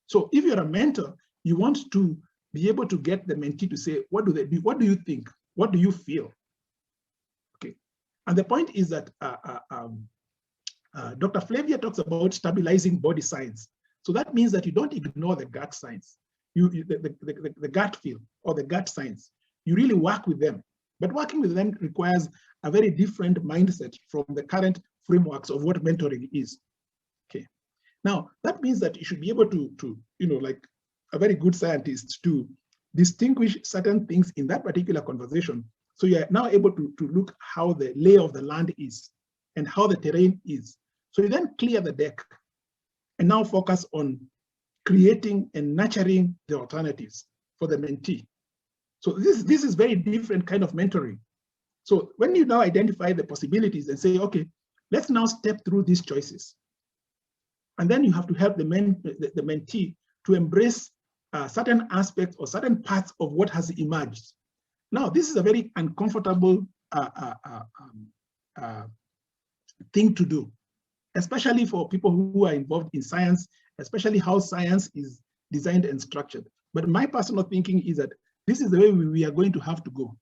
So if you're a mentor, you want to be able to get the mentee to say, what do they do? What do you think? What do you feel? Okay. And the point is that Dr. Flavia talks about stabilizing body signs. So that means that you don't ignore the gut signs, the gut feel or the gut signs. You really work with them. But working with them requires a very different mindset from the current frameworks of what mentoring is. Okay. Now, that means that you should be able to like a very good scientist, to distinguish certain things in that particular conversation. So you're now able to look how the lay of the land is and how the terrain is. So you then clear the deck and now focus on creating and nurturing the alternatives for the mentee. So this is very different kind of mentoring. So when you now identify the possibilities and say, okay, let's now step through these choices. And then you have to help the mentee to embrace certain aspects or certain parts of what has emerged. Now, this is a very uncomfortable thing to do, especially for people who are involved in science, especially how science is designed and structured. But my personal thinking is that this is the way we are going to have to go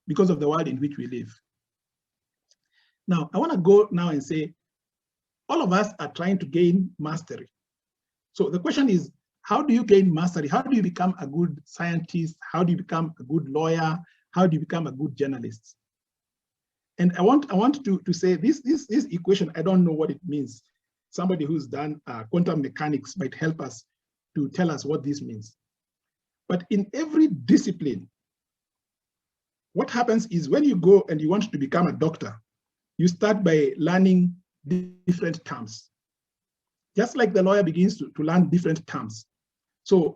because of the world in which we live. Now, I want to go now and say, all of us are trying to gain mastery. So the question is, how do you gain mastery? How do you become a good scientist? How do you become a good lawyer? How do you become a good journalist? And I want to say this equation, I don't know what it means. Somebody who's done quantum mechanics might help us to tell us what this means. But in every discipline, what happens is when you go and you want to become a doctor, you start by learning different terms. Just like the lawyer begins to learn different terms. So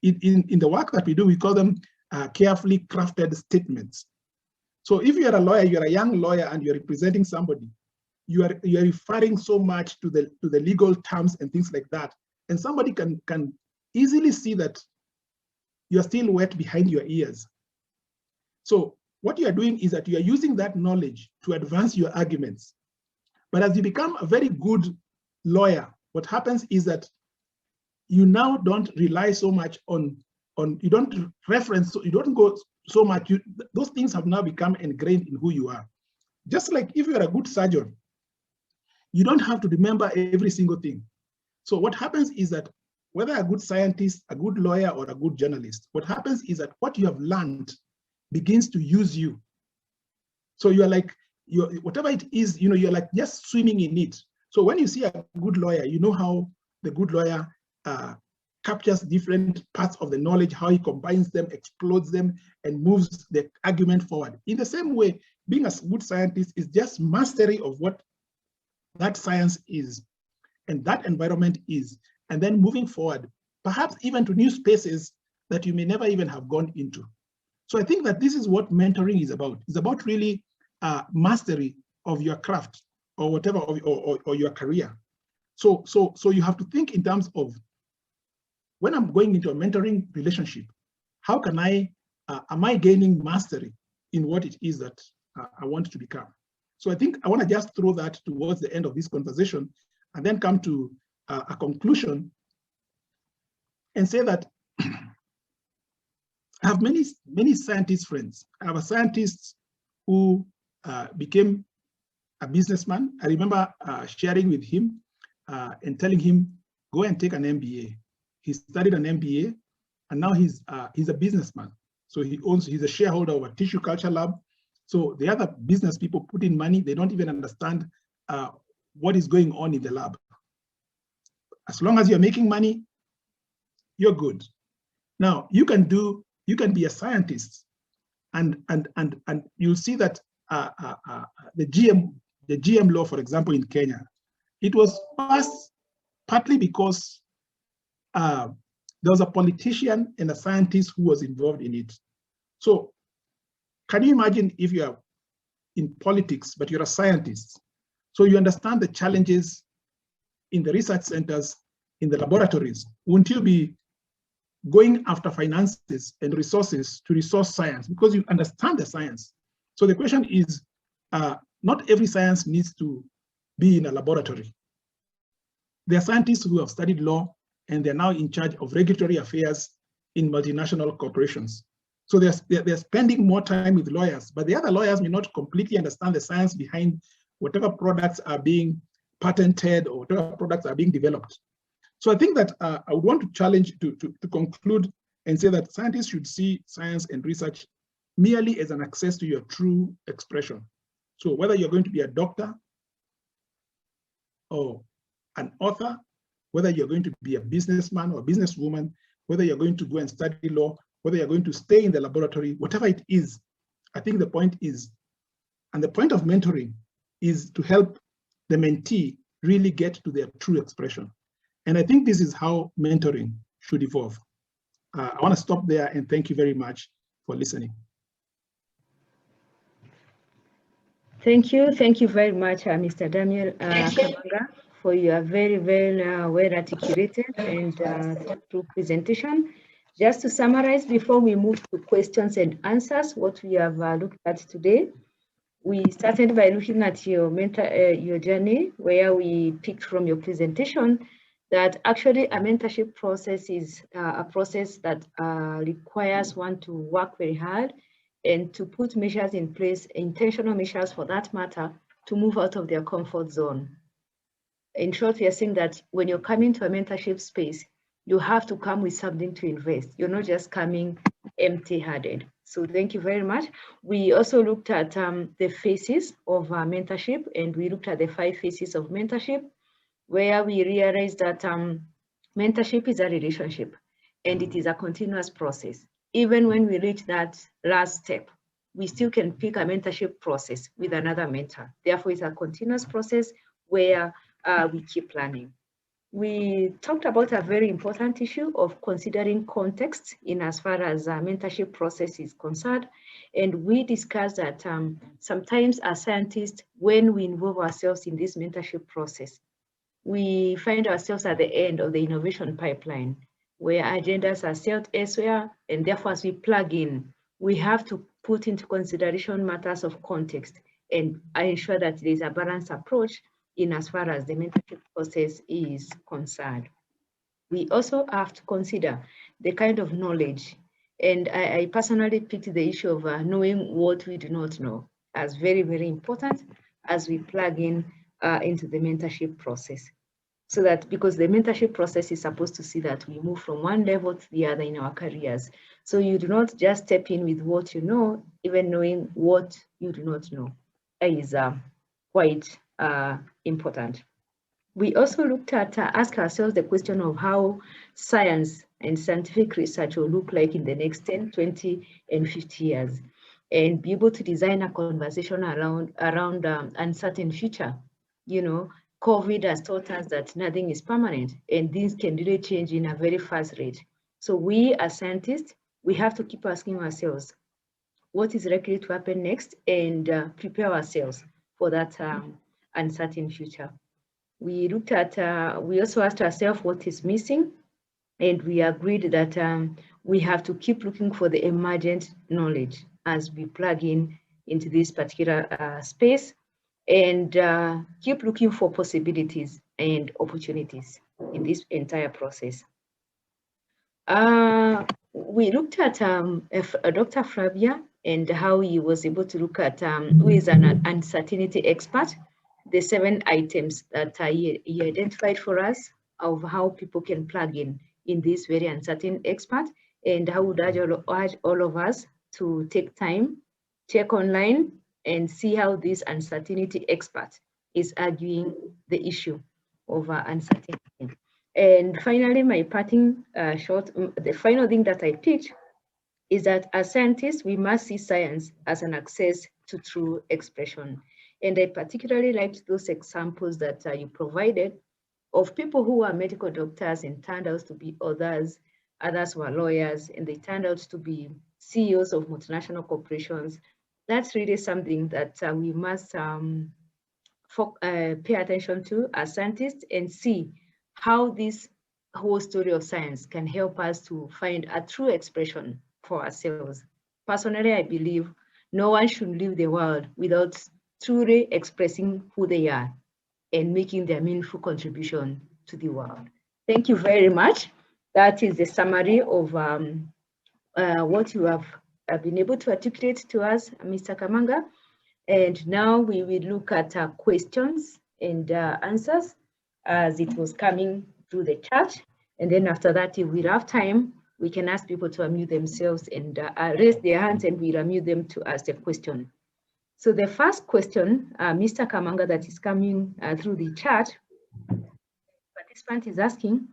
in the work that we do, we call them carefully crafted statements. So if you're a lawyer, you're a young lawyer and you're representing somebody, you are referring so much to the legal terms and things like that. And somebody can easily see that you're still wet behind your ears. So what you are doing is that you are using that knowledge to advance your arguments. But as you become a very good lawyer, what happens is that you now don't rely so much on you don't reference, you don't go so much, those things have now become ingrained in who you are. Just like if you're a good surgeon, you don't have to remember every single thing. So what happens is that whether a good scientist, a good lawyer, or a good journalist, what happens is that what you have learned begins to use you. So you're like, whatever it is, you're like just swimming in it. So when you see a good lawyer, you know how the good lawyer captures different parts of the knowledge, how he combines them, explodes them, and moves the argument forward. In the same way, being a good scientist is just mastery of what that science is and that environment is, and then moving forward, perhaps even to new spaces that you may never even have gone into. So I think that this is what mentoring is about. It's about really mastery of your craft or whatever, or your career. So you have to think in terms of, when I'm going into a mentoring relationship, how can am I gaining mastery in what it is that I want to become? So I think I want to just throw that towards the end of this conversation and then come to a conclusion and say that I have many scientist friends. I have a scientist who became a businessman. I remember sharing with him and telling him, go and take an MBA. He studied an MBA, and now he's a businessman. So he's a shareholder of a tissue culture lab. So the other business people put in money, they don't even understand what is going on in the lab. As long as you're making money, you're good. Now you can be a scientist, and you'll see that the GM law, for example, in Kenya, it was passed partly because there was a politician and a scientist who was involved in it. So can you imagine if you are in politics, but you're a scientist? So you understand the challenges in the research centers, in the laboratories. Wouldn't you be going after finances and resources to resource science because you understand the science? So the question is, not every science needs to be in a laboratory. There are scientists who have studied law and they're now in charge of regulatory affairs in multinational corporations. So they're spending more time with lawyers, but the other lawyers may not completely understand the science behind whatever products are being patented or whatever products are being developed. So I think that I would want to challenge to conclude and say that scientists should see science and research merely as an access to your true expression. So whether you're going to be a doctor or an author, whether you're going to be a businessman or a businesswoman, whether you're going to go and study law, whether you're going to stay in the laboratory, whatever it is, I think the point is, and the point of mentoring is to help the mentee really get to their true expression. And I think this is how mentoring should evolve. I want to stop there and thank you very much for listening. Thank you very much, Mr. Daniel Kamanga, for your very well articulated and through presentation. Just to summarize, before we move to questions and answers, what we have looked at today, we started by looking at your journey, where we picked from your presentation that actually a mentorship process is a process that requires one to work very hard and to put measures in place, intentional measures for that matter, to move out of their comfort zone. In short, we are saying that when you're coming to a mentorship space, you have to come with something to invest. You're not just coming empty-handed. So thank you very much. We also looked at the phases of mentorship, and we looked at the 5 phases of mentorship, where we realized that mentorship is a relationship and it is a continuous process. Even when we reach that last step, we still can pick a mentorship process with another mentor. Therefore, it's a continuous process where we keep learning. We talked about a very important issue of considering context in as far as mentorship process is concerned. And we discussed that sometimes as scientists, when we involve ourselves in this mentorship process, we find ourselves at the end of the innovation pipeline, where agendas are set elsewhere, and therefore as we plug in, we have to put into consideration matters of context and ensure that there is a balanced approach in as far as the mentorship process is concerned. We also have to consider the kind of knowledge, and I personally picked the issue of knowing what we do not know as very, very important as we plug in into the mentorship process. So that, because the mentorship process is supposed to see that we move from one level to the other in our careers. So you do not just step in with what you know, even knowing what you do not know is quite important. We also looked at, ask ourselves the question of how science and scientific research will look like in the next 10, 20, and 50 years, and be able to design a conversation around uncertain future. You know, COVID has taught us that nothing is permanent, and things can really change in a very fast rate. So we as scientists, we have to keep asking ourselves, what is likely to happen next, and prepare ourselves for that uncertain future. We looked at, we also asked ourselves what is missing, and we agreed that we have to keep looking for the emergent knowledge as we plug in into this particular space, and keep looking for possibilities and opportunities in this entire process. We looked at Dr. Flavia and how he was able to look at, who is an uncertainty expert, the 7 items that he identified for us of how people can plug in this very uncertain expert, and how would urge all of us to take time, check online, and see how this uncertainty expert is arguing the issue of uncertainty. And finally, my parting short, the final thing that I picked is that as scientists, we must see science as an access to true expression. And I particularly liked those examples that you provided of people who are medical doctors and turned out to be others were lawyers, and they turned out to be CEOs of multinational corporations. That's really something that we must pay attention to as scientists, and see how this whole story of science can help us to find a true expression for ourselves. Personally, I believe no one should leave the world without truly expressing who they are and making their meaningful contribution to the world. Thank you very much. that is the summary of what you have been able to articulate to us, Mr. Kamanga. And now we will look at questions and answers as it was coming through the chat. And then after that, if we have time, we can ask people to unmute themselves and raise their hands, and we'll unmute them to ask the question. So the first question, Mr. Kamanga, that is coming through the chat, participant is asking,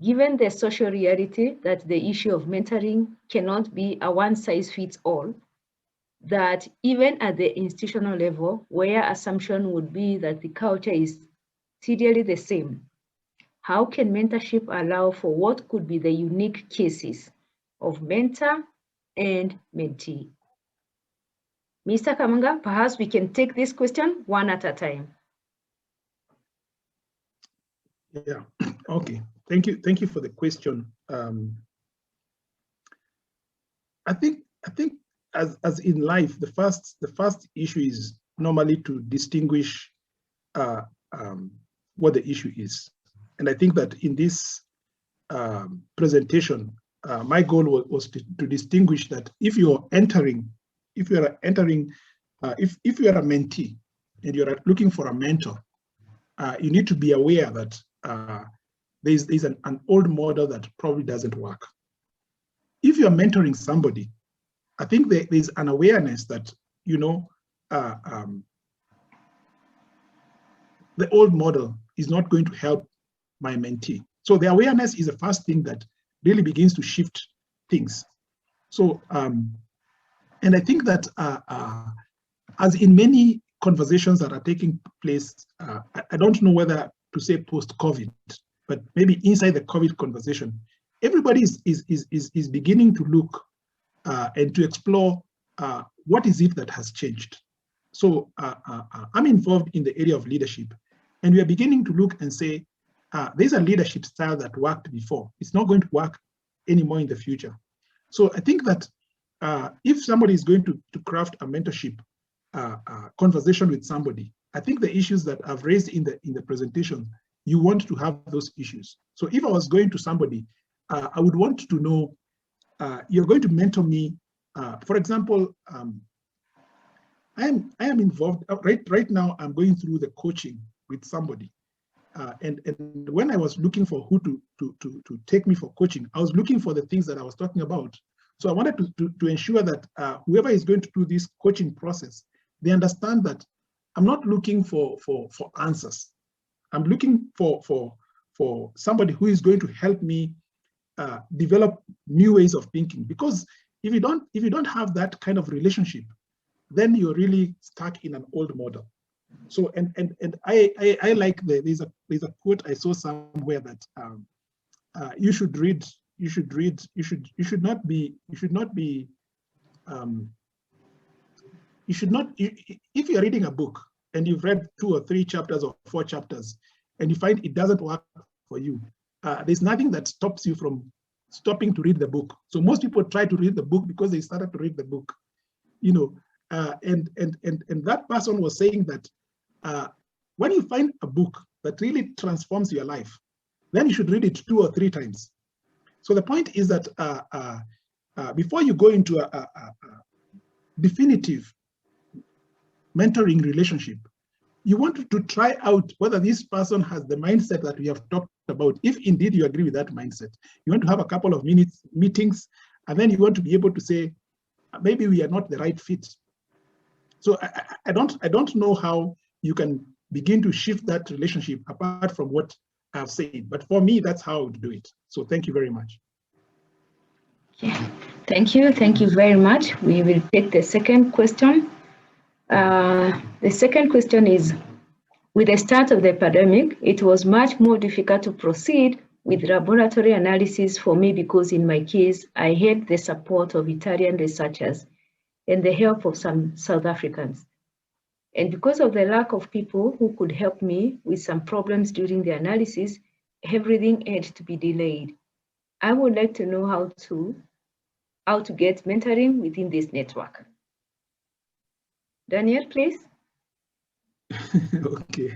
given the social reality that the issue of mentoring cannot be a one-size-fits-all, that even at the institutional level, where assumption would be that the culture is serially the same, how can mentorship allow for what could be the unique cases of mentor and mentee? Mr. Kamanga, perhaps we can take this question one at a time. Yeah, okay. Thank you for the question. I think as in life, the first issue is normally to distinguish what the issue is. And I think that in this presentation, my goal was to distinguish that if you are a mentee and you're looking for a mentor, you need to be aware that there's an old model that probably doesn't work. If you're mentoring somebody, I think there's an awareness that, the old model is not going to help my mentee. So the awareness is the first thing that really begins to shift things. So, and I think that as in many conversations that are taking place, I don't know whether to say post-COVID, but maybe inside the COVID conversation, everybody is beginning to look and to explore what is it that has changed. So I'm involved in the area of leadership, and we are beginning to look and say, there's a leadership style that worked before. It's not going to work anymore in the future. So I think that if somebody is going to craft a mentorship conversation with somebody, I think the issues that I've raised in the presentation, you want to have those issues. So if I was going to somebody, I would want to know, you're going to mentor me. For example, I am involved right now. I'm going through the coaching with somebody, and when I was looking for who to take me for coaching, I was looking for the things that I was talking about. So I wanted to ensure that whoever is going to do this coaching process, they understand that I'm not looking for answers. I'm looking for somebody who is going to help me develop new ways of thinking. Because if you don't have that kind of relationship, then you're really stuck in an old model. So and I like there's a quote I saw somewhere that you should not be if you're reading a book and you've read 2 or 3 chapters or 4 chapters and you find it doesn't work for you, there's nothing that stops you from stopping to read the book. So most people try to read the book because they started to read the book, and that person was saying that when you find a book that really transforms your life, then you should read it 2 or 3 times. So the point is that before you go into a definitive mentoring relationship, you want to try out whether this person has the mindset that we have talked about. If indeed you agree with that mindset, you want to have a couple of meetings, and then you want to be able to say, maybe we are not the right fit. So I don't know how you can begin to shift that relationship apart from what I've said. But for me, that's how I would do it. So thank you very much. Yeah. Thank you very much. We will take the second question. The second question is, with the start of the pandemic, it was much more difficult to proceed with laboratory analysis for me because in my case, I had the support of Italian researchers and the help of some South Africans. And because of the lack of people who could help me with some problems during the analysis, everything had to be delayed. I would like to know how to get mentoring within this network. Daniel, please. Okay.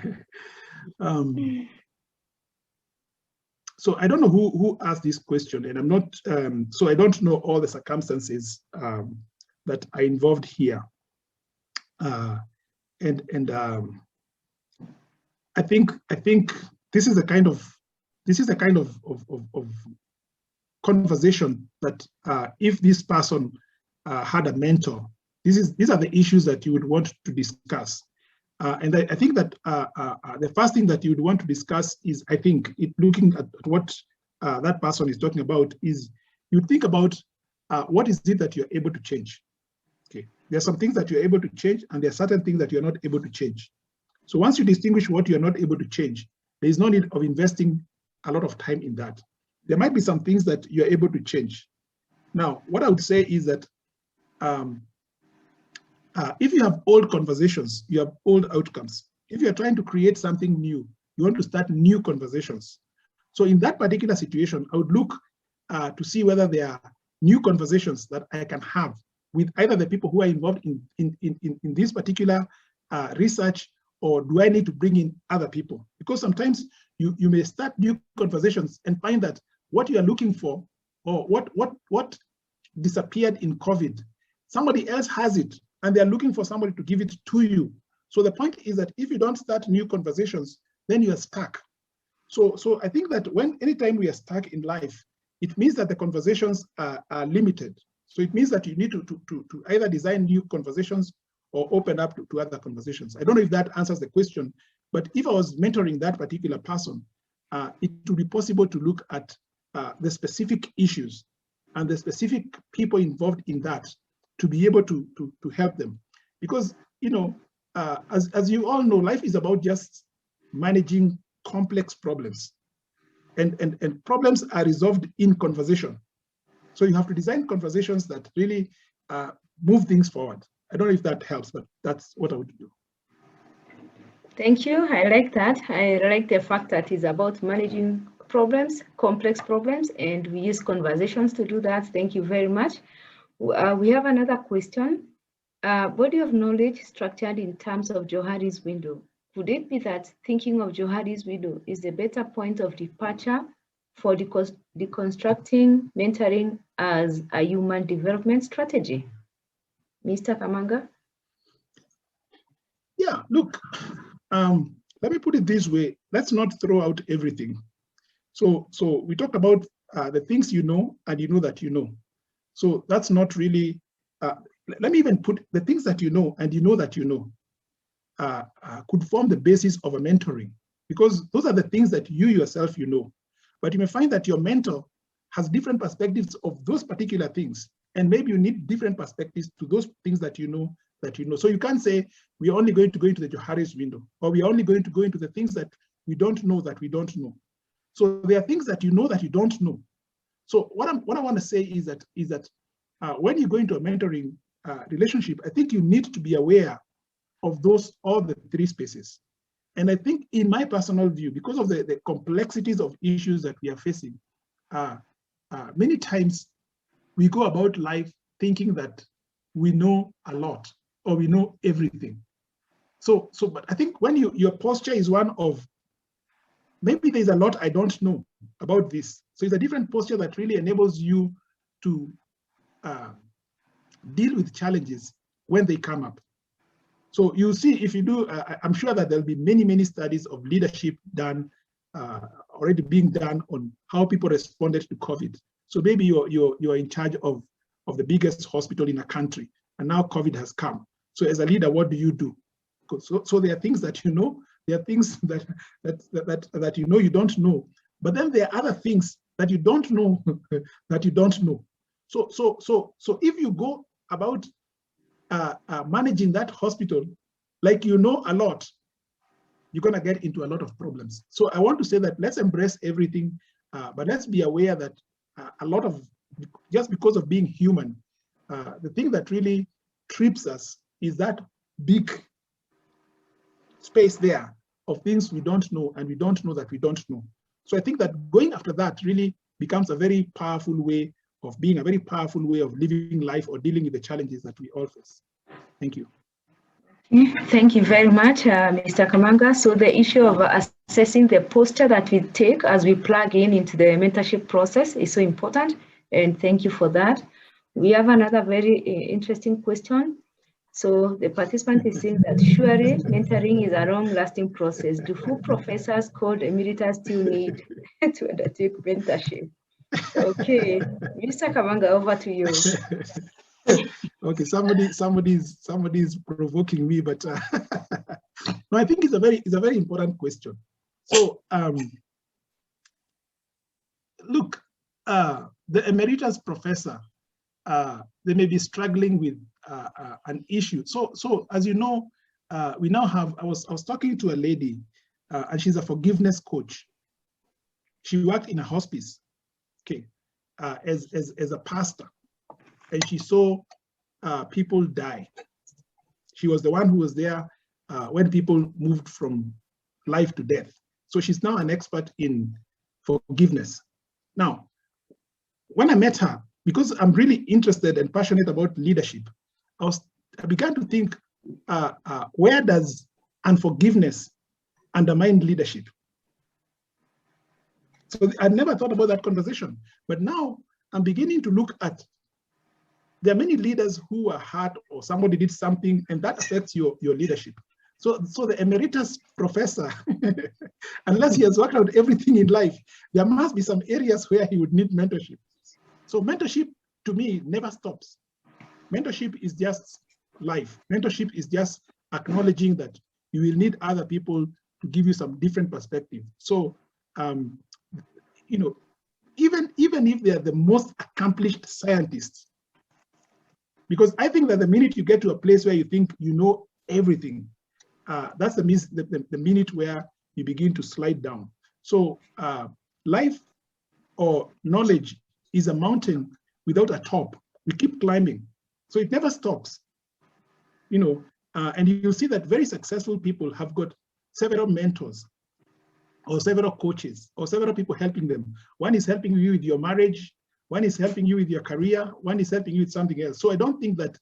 So I don't know who asked this question, and I'm not, so I don't know all the circumstances that are involved here. And I think this is the kind of conversation that if this person had a mentor, these are the issues that you would want to discuss. And I think that the first thing that you would want to discuss is, I think, looking at what that person is talking about, is you think about what is it that you're able to change. Okay, there are some things that you're able to change, and there are certain things that you're not able to change. So once you distinguish what you're not able to change, there is no need of investing a lot of time in that. There might be some things that you're able to change. Now, what I would say is that if you have old conversations, you have old outcomes. If you're trying to create something new, you want to start new conversations. So in that particular situation, I would look to see whether there are new conversations that I can have with either the people who are involved in this particular research, or do I need to bring in other people? Because sometimes you may start new conversations and find that what you are looking for, or what disappeared in COVID, somebody else has it, and they're looking for somebody to give it to you. So the point is that if you don't start new conversations, then you are stuck. So I think that anytime we are stuck in life, it means that the conversations are limited. So it means that you need to either design new conversations or open up to other conversations. I don't know if that answers the question, but if I was mentoring that particular person, it would be possible to look at the specific issues and the specific people involved in that to be able to help them. Because, you know, as you all know, life is about just managing complex problems. And problems are resolved in conversation. So you have to design conversations that really move things forward. I don't know if that helps, but that's what I would do. Thank you. I like that. I like the fact that it's about managing problems, complex problems, and we use conversations to do that. Thank you very much. We have another question. Body of knowledge structured in terms of Johari's window. Could it be that thinking of Johari's window is a better point of departure for deconstructing mentoring as a human development strategy? Mr. Kamanga? Yeah, look, let me put it this way. Let's not throw out everything. So we talked about the things you know, and you know that you know. So that's not really, let me even put the things that you know and you know that you know could form the basis of a mentoring, because those are the things that you yourself you know. But you may find that your mentor has different perspectives of those particular things, and maybe you need different perspectives to those things that you know. So you can't say we're only going to go into the Johari's window, or we're only going to go into the things that we don't know that we don't know. So there are things that you know that you don't know. So what I want to say is that when you go into a mentoring relationship, I think you need to be aware of all the three spaces. And I think, in my personal view, because of the complexities of issues that we are facing, many times we go about life thinking that we know a lot, or we know everything. But I think when your posture is one of, maybe there's a lot I don't know about this. So it's a different posture that really enables you to deal with challenges when they come up. So you see, if you do, I'm sure that there'll be many studies of leadership done, already being done on how people responded to COVID. So maybe you're in charge of the biggest hospital in a country, and now COVID has come. So as a leader, what do you do? So there are things that you know, there are things that you know you don't know, but then there are other things that you don't know that you don't know. So if you go about managing that hospital like you know a lot, you're going to get into a lot of problems. So I want to say that let's embrace everything, but let's be aware that a lot of, just because of being human, the thing that really trips us is that big space there of things we don't know, and we don't know that we don't know. So I think that going after that really becomes a very powerful way of being, a very powerful way of living life or dealing with the challenges that we all face. Thank you. Thank you very much, Mr. Kamanga. So the issue of assessing the posture that we take as we plug into the mentorship process is so important, and thank you for that. We have another very interesting question. So the participant is saying that surely mentoring is a long-lasting process. Do full professors called emeritus still need to undertake mentorship? Okay, Mr. Kamanga, over to you. Okay, somebody's provoking me, but no, I think it's a very important question. So look, the emeritus professor, they may be struggling with an issue. So as you know, we now have. I was talking to a lady, and she's a forgiveness coach. She worked in a hospice, okay, as a pastor, and she saw people die. She was the one who was there when people moved from life to death. So she's now an expert in forgiveness. Now, when I met her, because I'm really interested and passionate about leadership, I began to think, where does unforgiveness undermine leadership? So I never thought about that conversation, but now I'm beginning to look at, there are many leaders who are hurt or somebody did something and that affects your leadership. So the emeritus professor, unless he has worked out everything in life, there must be some areas where he would need mentorship. So mentorship to me never stops. Mentorship is just life. Mentorship is just acknowledging that you will need other people to give you some different perspective. So, you know, even if they are the most accomplished scientists, because I think that the minute you get to a place where you think you know everything, that's the minute where you begin to slide down. So life or knowledge is a mountain without a top. We keep climbing, so it never stops. You know, and you see that very successful people have got several mentors or several coaches or several people helping them. One is helping you with your marriage, one is helping you with your career, one is helping you with something else. So I don't think that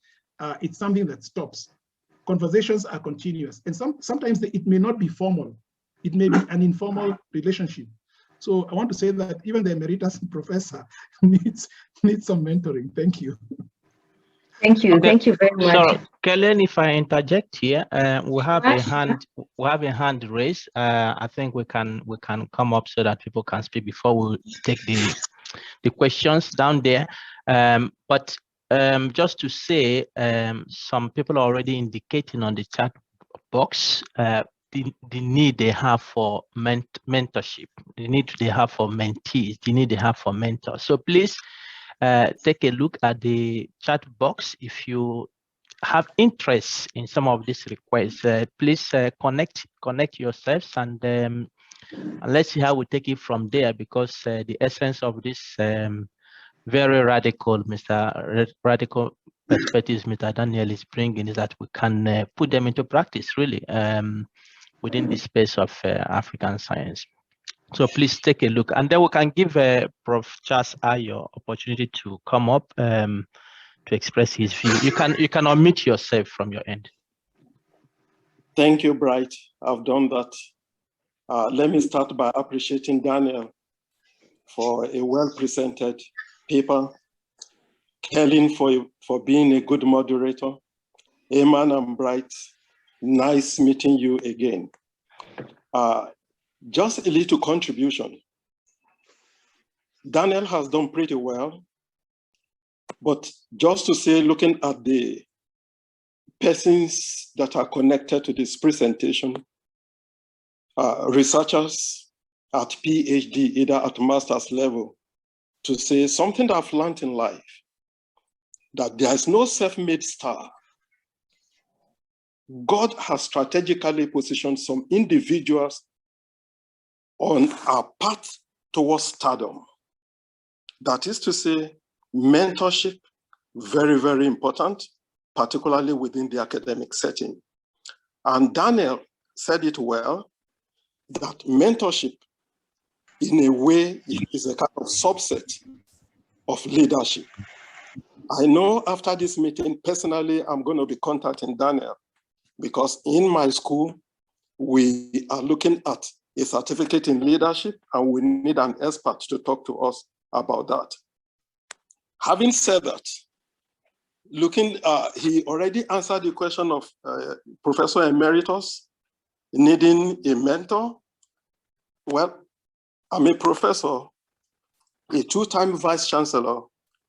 it's something that stops. Conversations are continuous, and sometimes it may not be formal. It may be an informal relationship. So I want to say that even the emeritus professor needs some mentoring. Thank you. Thank you. Okay. Thank you very much. So, Kellen, if I interject here, we have a hand raised. I think we can come up so that people can speak before we take the questions down there. But just to say, some people are already indicating on the chat box the need they have for mentorship, the need they have for mentees, the need they have for mentors. So please take a look at the chat box. If you have interest in some of these requests, please connect yourselves, and let's see how we take it from there, because the essence of this very radical perspectives Mr. Daniel is bringing is that we can put them into practice really within the space of African science. So please take a look, and then we can give Prof. Charles Ayo opportunity to come up to express his view. You can unmute yourself from your end. Thank you, Bright. I've done that. Let me start by appreciating Daniel for a well-presented paper, Kellen for being a good moderator, Eman and Bright, nice meeting you again. Just a little contribution. Daniel has done pretty well, but just to say, looking at the persons that are connected to this presentation, researchers at PhD, either at master's level, to say something that I've learned in life, that there is no self-made star. God has strategically positioned some individuals on a path towards stardom. That is to say, mentorship, very, very important, particularly within the academic setting. And Daniel said it well, that mentorship, in a way, is a kind of subset of leadership. I know after this meeting, personally, I'm going to be contacting Daniel, because in my school, we are looking at a certificate in leadership, and we need an expert to talk to us about that. Having said that, he already answered the question of Professor Emeritus needing a mentor. Well, I'm a professor, a two-time vice chancellor,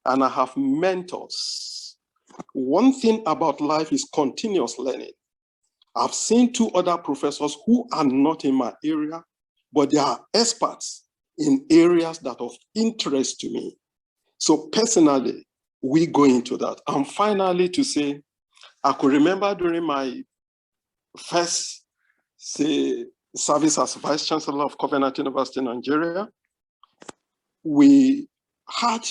and I have mentors. One thing about life is continuous learning. I've seen two other professors who are not in my area, but they are experts in areas that are of interest to me. So personally, we go into that. And finally, to say, I could remember during my first service as Vice Chancellor of Covenant University in Nigeria, we had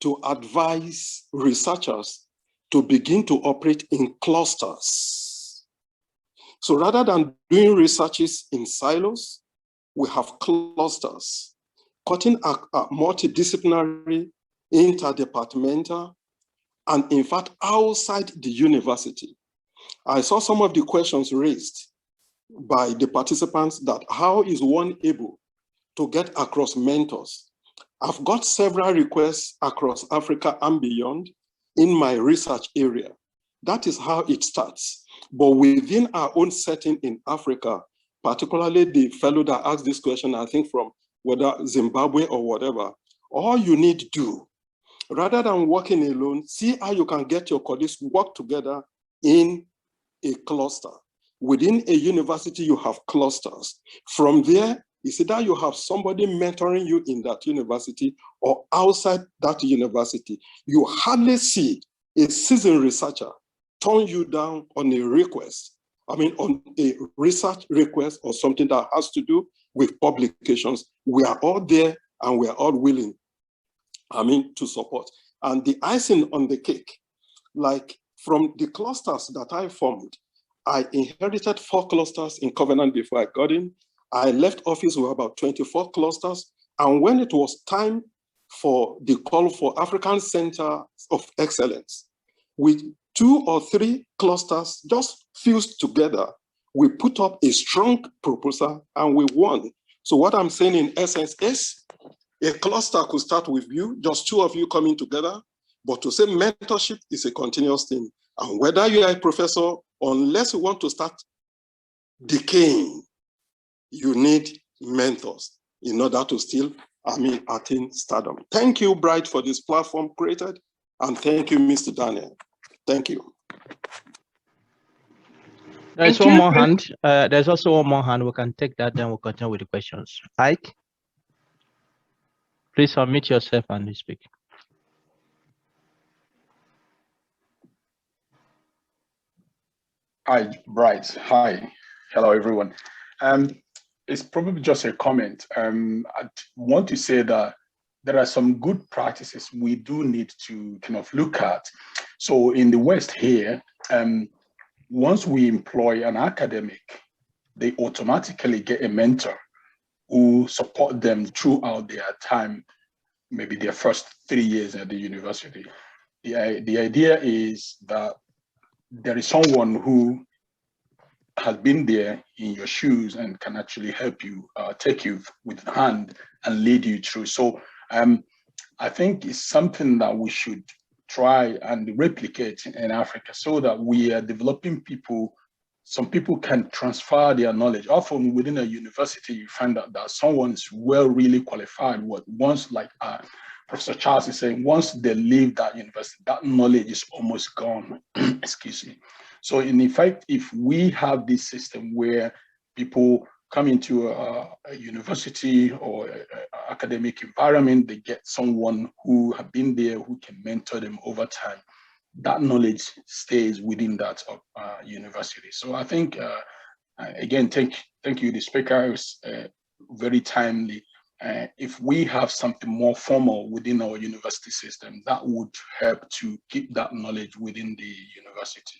to advise researchers to begin to operate in clusters. So rather than doing researches in silos, we have clusters, cutting a multidisciplinary, interdepartmental, and in fact, outside the university. I saw some of the questions raised by the participants that how is one able to get across mentors? I've got several requests across Africa and beyond in my research area. That is how it starts. But within our own setting in Africa, particularly the fellow that asked this question, I think from whether Zimbabwe or whatever, all you need to do, rather than working alone, see how you can get your colleagues work together in a cluster. Within a university, you have clusters. From there, it's either you have somebody mentoring you in that university or outside that university. You hardly see a seasoned researcher turn you down on a request. I mean, on a research request or something that has to do with publications. We are all there and we are all willing, to support. And the icing on the cake, like from the clusters that I formed, I inherited 4 clusters in Covenant before I got in. I left office with about 24 clusters. And when it was time for the call for African Center of Excellence, with 2 or 3 clusters just fused together, we put up a strong proposal and we won. So what I'm saying in essence is, a cluster could start with you, just 2 of you coming together, but to say mentorship is a continuous thing. And whether you are a professor, unless you want to start decaying, you need mentors in order to still, attain stardom. Thank you, Bright, for this platform created. And thank you, Mr. Daniel. Thank you. There's one more hand. There's also one more hand. We can take that, then we'll continue with the questions. Ike, please unmute yourself and speak. Hi, Bright. Hi. Hello, everyone. It's probably just a comment. I want to say that there are some good practices we do need to kind of look at. So in the West here, once we employ an academic, they automatically get a mentor who support them throughout their time, maybe their first 3 years at the university. The idea is that there is someone who has been there in your shoes and can actually help you, take you with the hand and lead you through. So I think it's something that we should try and replicate in Africa so that we are developing people. Some people can transfer their knowledge. Often within a university, you find out that someone's really qualified. Once, like Professor Charles is saying, once they leave that university, that knowledge is almost gone. Excuse me. So in effect, if we have this system where people come into a university or academic environment, they get someone who have been there, who can mentor them over time, that knowledge stays within that university. So I think, again, thank you, the speaker. It was very timely. If we have something more formal within our university system, that would help to keep that knowledge within the university.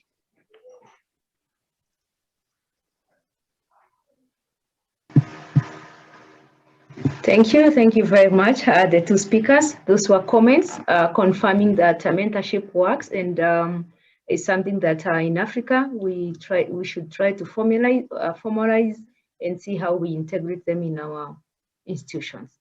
Thank you very much, the 2 speakers. Those were comments confirming that mentorship works, and is something that in Africa we should try to formalize and see how we integrate them in our institutions.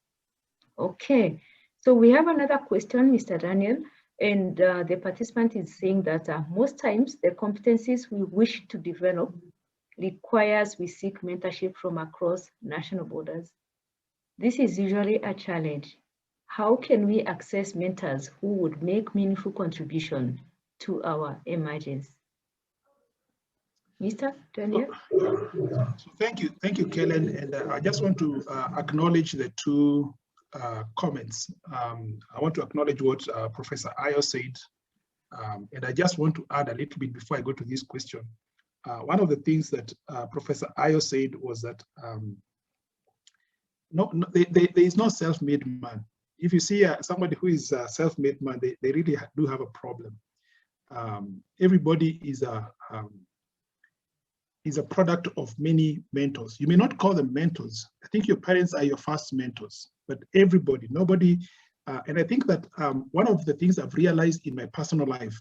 Okay, so we have another question, Mr. Daniel, and the participant is saying that most times the competencies we wish to develop requires we seek mentorship from across national borders. This is usually a challenge. How can we access mentors who would make meaningful contribution to our emergence? Mr. Daniel? So thank you, Kellen. And I just want to acknowledge the two comments. I want to acknowledge what Professor Ayo said. And I just want to add a little bit before I go to this question. One of the things that Professor Ayo said was that there is no self-made man. If you see somebody who is a self-made man, they really do have a problem. Everybody is a product of many mentors. You may not call them mentors. I think your parents are your first mentors, but nobody. And I think that one of the things I've realized in my personal life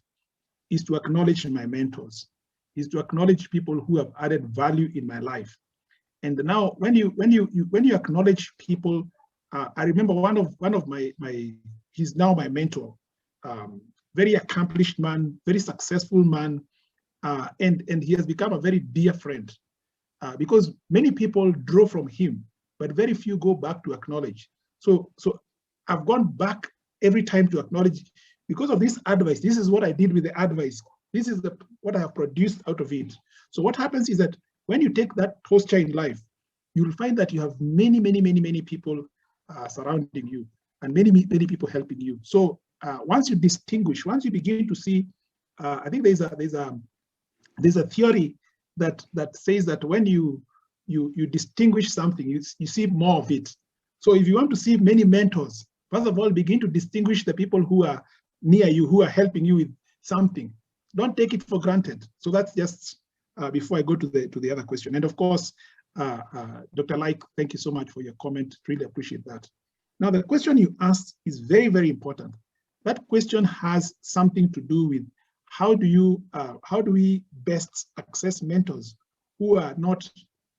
is to acknowledge my mentors, is to acknowledge people who have added value in my life. And now, when you acknowledge people, I remember one of my he's now my mentor, very accomplished man, very successful man, and he has become a very dear friend because many people draw from him, but very few go back to acknowledge. So I've gone back every time to acknowledge because of this advice. This is what I did with the advice. This is what I have produced out of it. So what happens is that when you take that posture in life, you will find that you have many people surrounding you and many people helping you. So once you distinguish, once you begin to see, I think there's a theory that says that when you distinguish something, you see more of it. So if you want to see many mentors, first of all, begin to distinguish the people who are near you, who are helping you with something. Don't take it for granted. So that's just before I go to the other question. And of course, Dr. Like, thank you so much for your comment. Really appreciate that. Now, the question you asked is very, very important. That question has something to do with how do we best access mentors who are not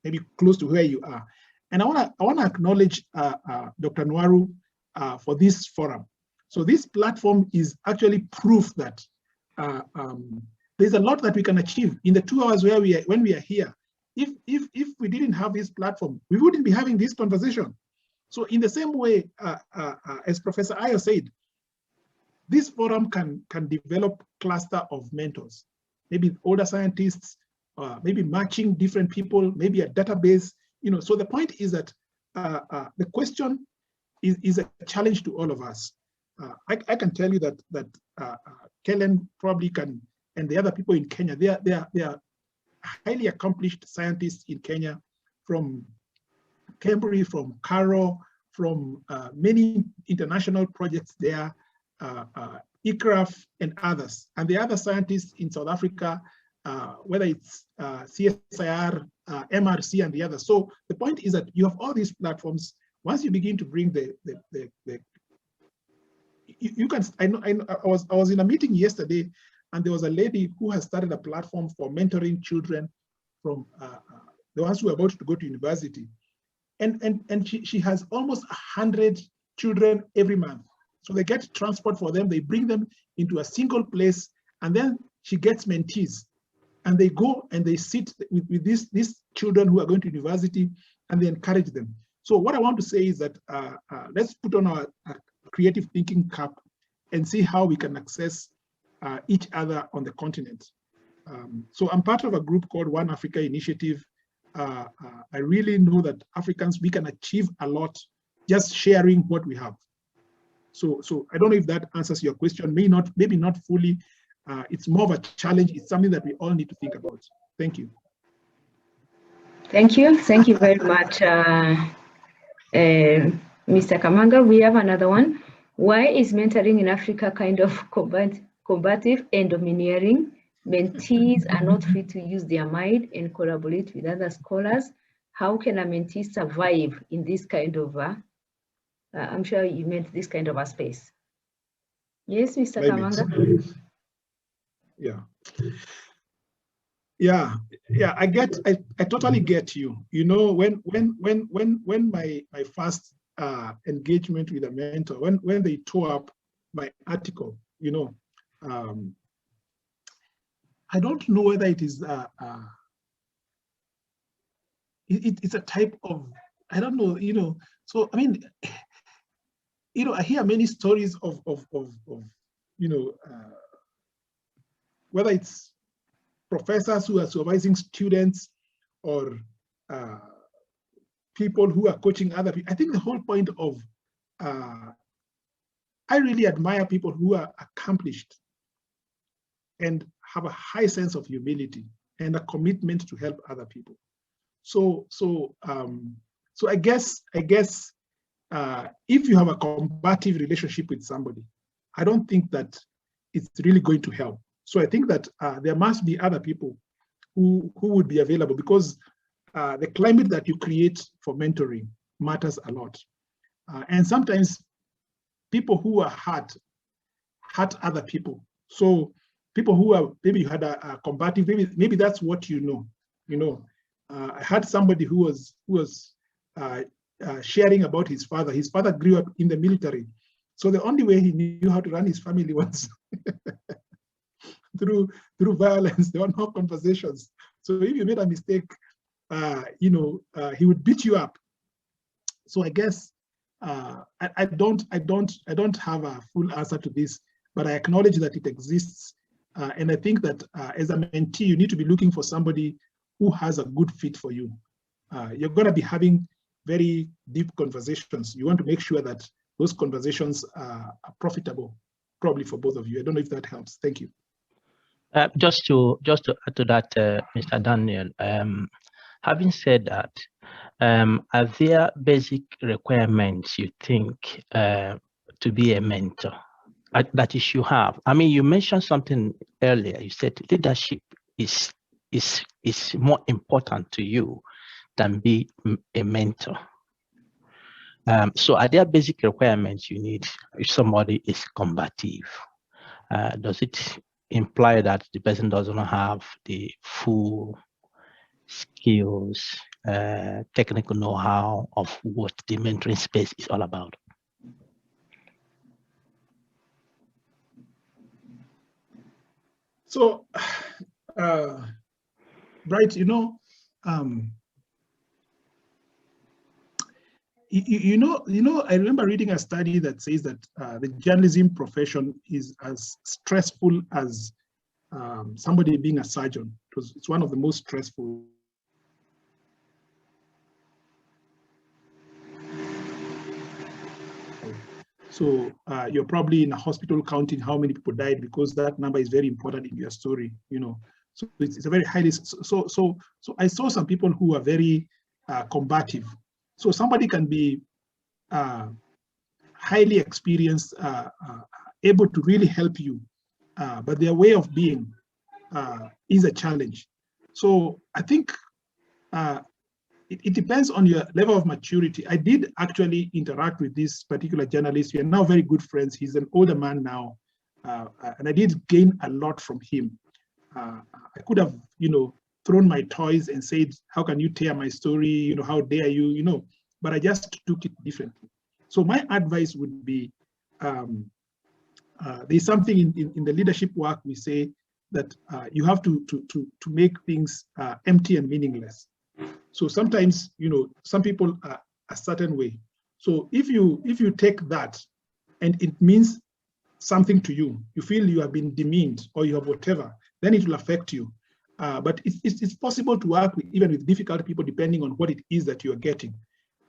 maybe close to where you are? And I want to acknowledge Dr. Nwaru for this forum. So this platform is actually proof that there's a lot that we can achieve in the 2 hours when we are here. If we didn't have this platform, we wouldn't be having this conversation. So in the same way, as Professor Ayo said, this forum can develop cluster of mentors, maybe older scientists, maybe matching different people, maybe a database. So the point is that the question is a challenge to all of us. I can tell you that Kellen probably can, and the other people in Kenya, they are highly accomplished scientists in Kenya, from Cambridge, from Caro, from many international projects there, ICRAF and others. And the other scientists in South Africa, whether it's CSIR, MRC and the others. So the point is that you have all these platforms. Once you begin to bring you can, I was in a meeting yesterday, and there was a lady who has started a platform for mentoring children from the ones who are about to go to university. And she has almost 100 children every month. So they get transport for them, they bring them into a single place, and then she gets mentees. And they go and they sit with these children who are going to university, and they encourage them. So what I want to say is that let's put on our creative thinking cap and see how we can access each other on the continent. So I'm part of a group called One Africa Initiative. I really know that Africans, we can achieve a lot just sharing what we have. So I don't know if that answers your question. Maybe not fully. It's more of a challenge. It's something that we all need to think about. Thank you. Thank you. Thank you very much, Mr. Kamanga. We have another one. Why is mentoring in Africa kind of combative and domineering? Mentees are not free to use their mind and collaborate with other scholars. How can a mentee survive in this kind of, I'm sure you meant this kind of a space. Yes, Mr. Kamanga? Yeah. Yeah, I totally get you. You know, when my first engagement with a mentor, when they tore up my article, you know, I don't know whether it is it's a type of, I don't know, you know. So I mean, you know, I hear many stories of you know, whether it's professors who are supervising students or people who are coaching other people. I think the whole point of, I really admire people who are accomplished and have a high sense of humility and a commitment to help other people. So I guess if you have a combative relationship with somebody, I don't think that it's really going to help. So I think that there must be other people who would be available, because the climate that you create for mentoring matters a lot. And sometimes people who are hurt other people. So people who are, maybe you had a combative, maybe that's what you know. You know, I had somebody who was sharing about his father. His father grew up in the military, so the only way he knew how to run his family was through violence. There were no conversations. So if you made a mistake, you know, he would beat you up. So I guess I don't have a full answer to this, but I acknowledge that it exists, and I think that as a mentee, you need to be looking for somebody who has a good fit for you. You're going to be having very deep conversations. You want to make sure that those conversations are profitable, probably for both of you. I don't know if that helps. Thank you. Just to add to that, Mr. Daniel, having said that, are there basic requirements you think to be a mentor that you should have? I mean, you mentioned something earlier. You said leadership is more important to you than be a mentor. So are there basic requirements you need if somebody is combative? Does it imply that the person doesn't have the full skills, technical know-how of what the mentoring space is all about? So, Bright, you know, you know, I remember reading a study that says that the journalism profession is as stressful as somebody being a surgeon. It's one of the most stressful. So you're probably in a hospital counting how many people died, because that number is very important in your story, you know. So it's a very highly, so I saw some people who are very combative. So somebody can be highly experienced, able to really help you, but their way of being is a challenge. So I think it depends on your level of maturity. I did actually interact with this particular journalist. We are now very good friends. He's an older man now, and I did gain a lot from him. I could have, you know, thrown my toys and said, how can you tear my story? You know, how dare you, you know, but I just took it differently. So my advice would be, there's something in the leadership work we say that you have to make things empty and meaningless. So sometimes, you know, some people are a certain way. So if you take that and it means something to you, you feel you have been demeaned or you have whatever, then it will affect you. But it's possible to work even with difficult people depending on what it is that you're getting.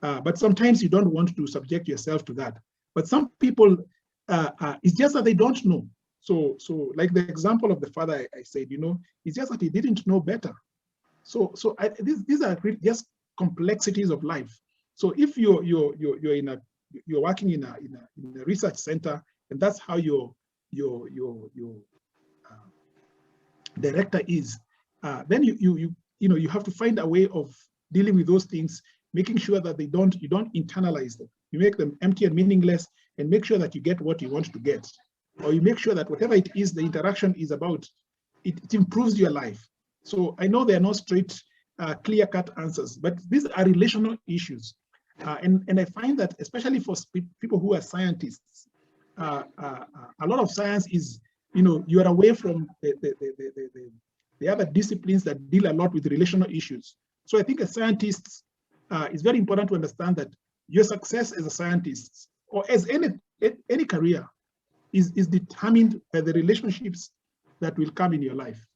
But sometimes you don't want to subject yourself to that. But some people, it's just that they don't know. So like the example of the father I said, you know, it's just that he didn't know better. So these are just complexities of life. So if you're working in a research center, and that's how your director is, then you know, you have to find a way of dealing with those things, making sure that you don't internalize them. You make them empty and meaningless, and make sure that you get what you want to get, or you make sure that whatever it is the interaction is about, it improves your life. So I know there are no straight, clear-cut answers, but these are relational issues. And I find that especially for people who are scientists, a lot of science is, you are away from the other disciplines that deal a lot with relational issues. So I think as scientists, it's very important to understand that your success as a scientist or as any career is determined by the relationships that will come in your life.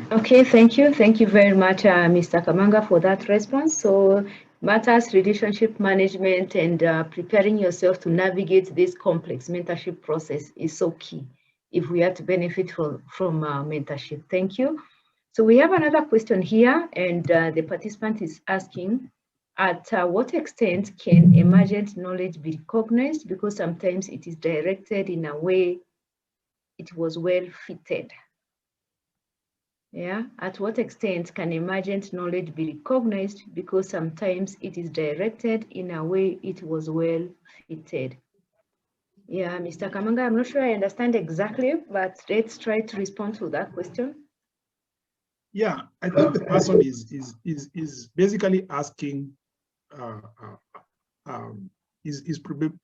Okay, thank you. Thank you very much, Mr. Kamanga, for that response. So matters relationship management and preparing yourself to navigate this complex mentorship process is so key if we are to benefit from mentorship. Thank you. So we have another question here, and the participant is asking, at what extent can emergent knowledge be recognized? Because sometimes it is directed in a way it was well fitted. Yeah, at what extent can emergent knowledge be recognized? Because sometimes it is directed in a way it was well fitted. Yeah, Mr. Kamanga, I'm not sure I understand exactly, but let's try to respond to that question. Yeah, I think the person is basically asking, is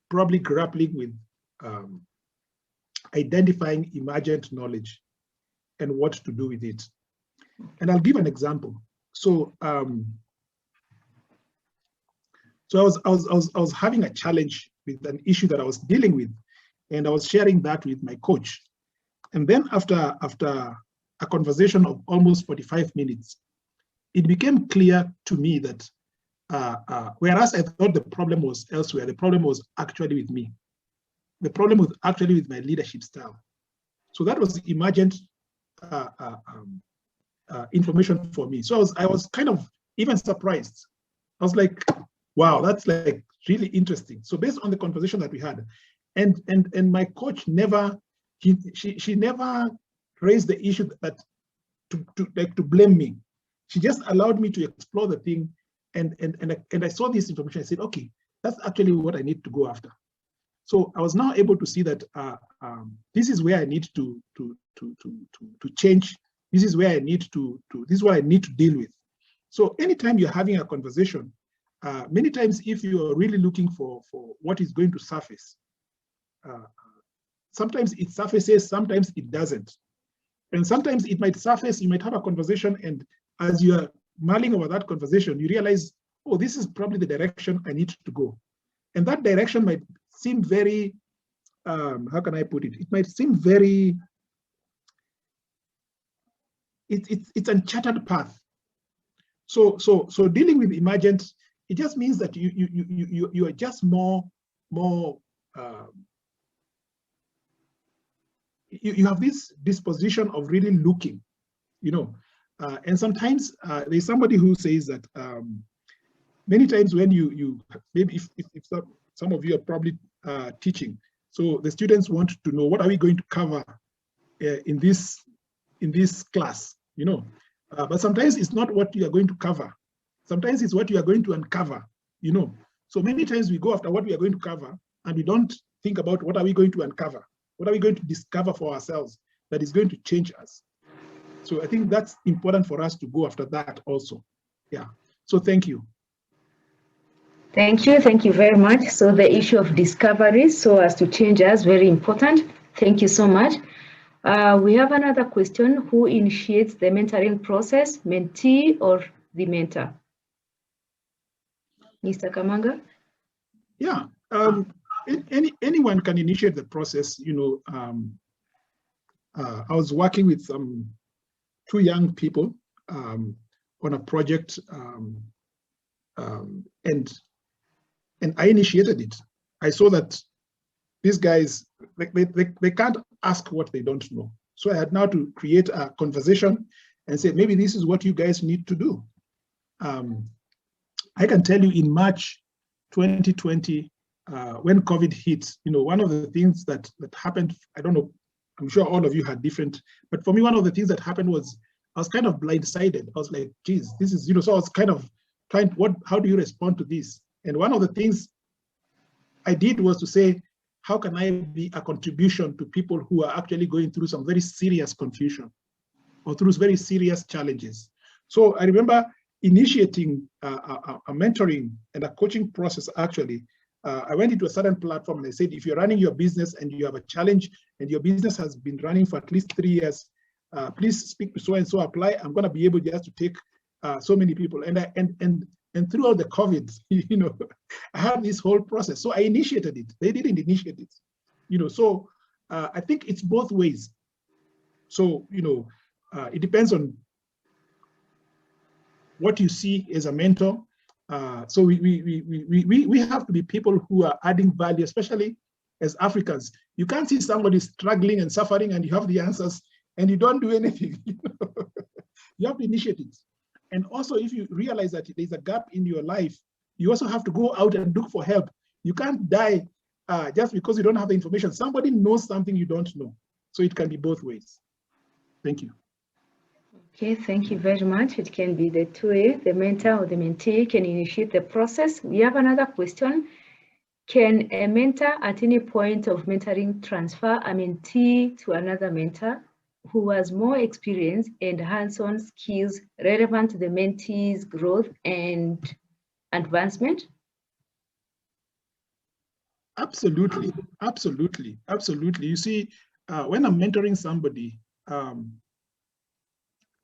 probably grappling with identifying emergent knowledge and what to do with it. And I'll give an example. So, so I was having a challenge with an issue that I was dealing with, and I was sharing that with my coach. And then after a conversation of almost 45 minutes, it became clear to me that whereas I thought the problem was elsewhere, the problem was actually with me. The problem was actually with my leadership style. So that was emergent information for me. So I was kind of even surprised. I was like, wow, that's like really interesting. So based on the conversation that we had, and my coach never, she never raised the issue that to blame me. She just allowed me to explore the thing, and I saw this information. I said, okay, that's actually what I need to go after. So I was now able to see that this is where I need to change. This is where I need this is what I need to deal with. So anytime you're having a conversation, many times if you are really looking for what is going to surface, sometimes it surfaces, sometimes it doesn't. And sometimes it might surface, you might have a conversation, and as you are mulling over that conversation, you realize, oh, this is probably the direction I need to go. And that direction might seem very, how can I put it? It might seem very, it's an uncharted path. So dealing with emergent, it just means that you are just more you have this disposition of really looking, and sometimes there's somebody who says that many times when you maybe if some of you are probably teaching, so the students want to know, what are we going to cover in this class, but sometimes it's not what you are going to cover. Sometimes it's what you are going to uncover, So many times we go after what we are going to cover, and we don't think about what are we going to uncover, what are we going to discover for ourselves that is going to change us. So I think that's important for us to go after that also. Yeah. So thank you. Thank you very much. So the issue of discovery, so as to change us, very important. Thank you so much. We have another question. Who initiates the mentoring process, mentee or the mentor? Mr. Kamanga? Yeah, anyone can initiate the process. I was working with two young people on a project, and I initiated it. I saw that these guys, they can't ask what they don't know. So I had now to create a conversation and say, maybe this is what you guys need to do. I can tell you in March 2020, when COVID hit, one of the things that happened, I don't know, I'm sure all of you had different, but for me, one of the things that happened was I was kind of blindsided. I was like, geez, this is, so I was kind of trying, how do you respond to this? And one of the things I did was to say, how can I be a contribution to people who are actually going through some very serious confusion or through very serious challenges. So I remember initiating a mentoring and a coaching process. Actually, I went into a certain platform and I said, if you're running your business and you have a challenge and your business has been running for at least 3 years, please speak to so-and-so, apply. I'm going to be able just to take so many people. And throughout the COVID, you know, I had this whole process. So I initiated it. They didn't initiate it, you know. So I think it's both ways. So, you know, it depends on what you see as a mentor. So we have to be people who are adding value, especially as Africans. You can't see somebody struggling and suffering and you have the answers and you don't do anything. You know? You have to initiate it. And also, if you realize that there's a gap in your life, you also have to go out and look for help. You can't die just because you don't have the information. Somebody knows something you don't know. So it can be both ways. Thank you. Okay, thank you very much. It can be the two-way, the mentor or the mentee can initiate the process. We have another question. Can a mentor at any point of mentoring transfer a mentee to another mentor who has more experience and hands-on skills relevant to the mentee's growth and advancement? Absolutely, absolutely, absolutely. You see, when I'm mentoring somebody,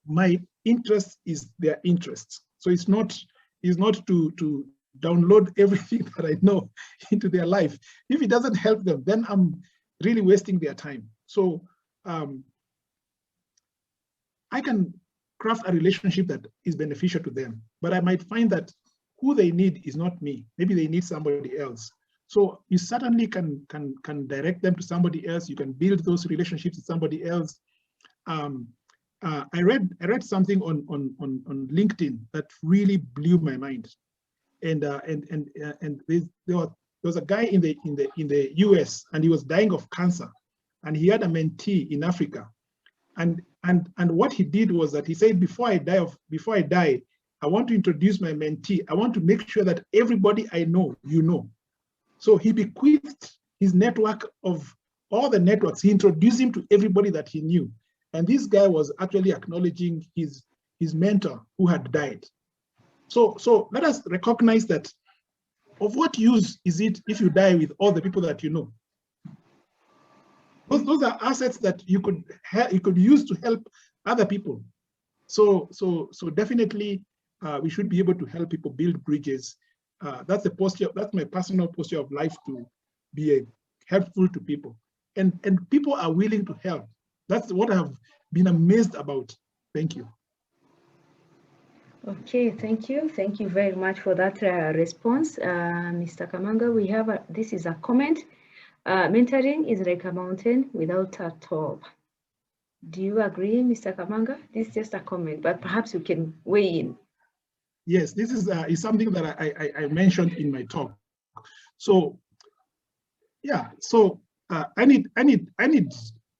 my interest is their interest. So it's not to download everything that I know into their life. If it doesn't help them, then I'm really wasting their time. So I can craft a relationship that is beneficial to them, but I might find that who they need is not me. Maybe they need somebody else. So you certainly can direct them to somebody else. You can build those relationships with somebody else. I read something on LinkedIn that really blew my mind, and there was a guy in the US, and he was dying of cancer, and he had a mentee in Africa, and what he did was that he said, before I die, I want to introduce my mentee. I want to make sure that everybody I know, you know. So he bequeathed his network of all the networks. He introduced him to everybody that he knew. And this guy was actually acknowledging his mentor who had died. So let us recognize that of what use is it if you die with all the people that you know? Those are assets that you could use to help other people. So definitely we should be able to help people build bridges. That's the posture. That's my personal posture of life, to be helpful to people, and people are willing to help. That's what I've been amazed about. Thank you. Okay, thank you. Thank you very much for that response, Mr. Kamanga. We have this is a comment. Mentoring is like a mountain without a top. Do you agree, Mr. Kamanga? This is just a comment, but perhaps you can weigh in. Yes, this is something that I mentioned in my talk. So yeah, so I need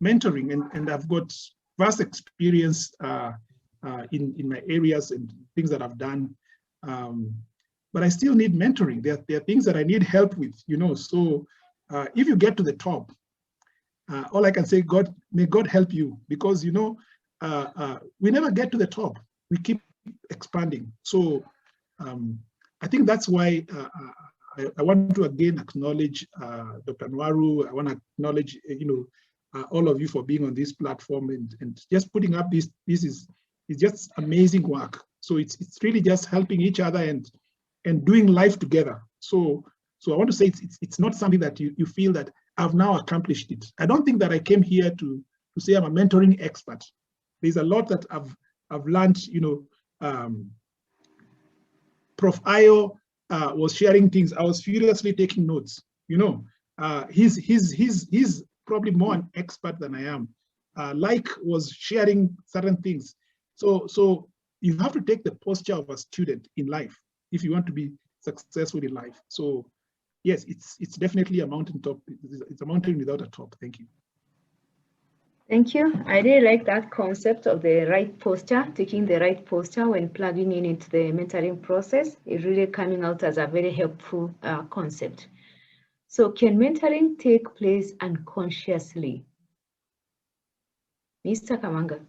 mentoring, and I've got vast experience in my areas and things that I've done, but I still need mentoring. There are things that I need help with, you know. So if you get to the top, all I can say, may God help you, because you know we never get to the top. We keep expanding. So I think that's why I want to again acknowledge Dr. Nwaru. I want to acknowledge all of you for being on this platform and just putting up this. This is just amazing work. So it's really just helping each other and doing life together. So I want to say it's not something that you feel that I've now accomplished it. I don't think that I came here to say I'm a mentoring expert. There's a lot that I've learned. You know, Prof. Ayo was sharing things. I was furiously taking notes. You know, he's probably more an expert than I am. Like was sharing certain things. So you have to take the posture of a student in life if you want to be successful in life. So yes, it's definitely a mountaintop. It's a mountain without a top. Thank you. Thank you. I really like that concept of the right posture, taking the right posture when plugging in into the mentoring process. It's really coming out as a very helpful concept. So can mentoring take place unconsciously? Mr. Kamanga.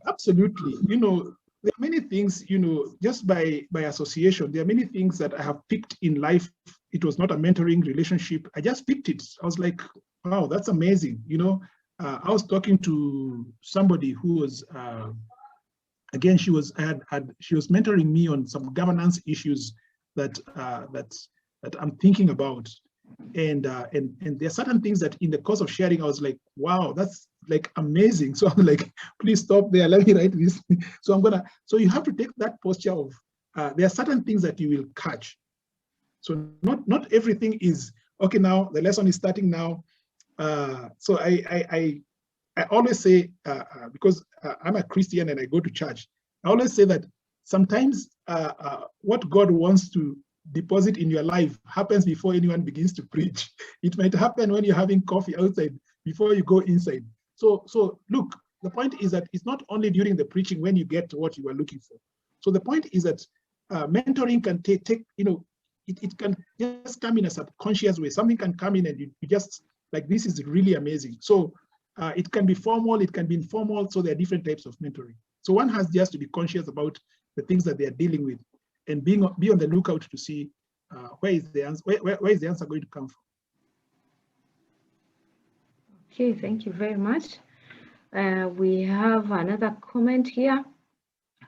Absolutely. You know, there are many things, you know, just by association, there are many things that I have picked in life. It was not a mentoring relationship. I just picked it. I was like, wow, that's amazing. You know, I was talking to somebody who was, again, she was mentoring me on some governance issues that I'm thinking about. And there are certain things that in the course of sharing, I was like, wow, that's like amazing. So I'm like, please stop there, let me write this. So you have to take that posture of, there are certain things that you will catch. So not everything is, okay, now the lesson is starting now. So I always say, because I'm a Christian and I go to church, I always say that sometimes what God wants to deposit in your life happens before anyone begins to preach. It might happen when you're having coffee outside before you go inside. So look, the point is that it's not only during the preaching when you get what you are looking for. So the point is that mentoring can take, you know, it can just come in a subconscious way. Something can come in and you just like, this is really amazing. So it can be formal, it can be informal. So there are different types of mentoring. So one has just to be conscious about the things that they are dealing with, and be on the lookout to see where is the answer, where is the answer going to come from. Okay, thank you very much. We have another comment here.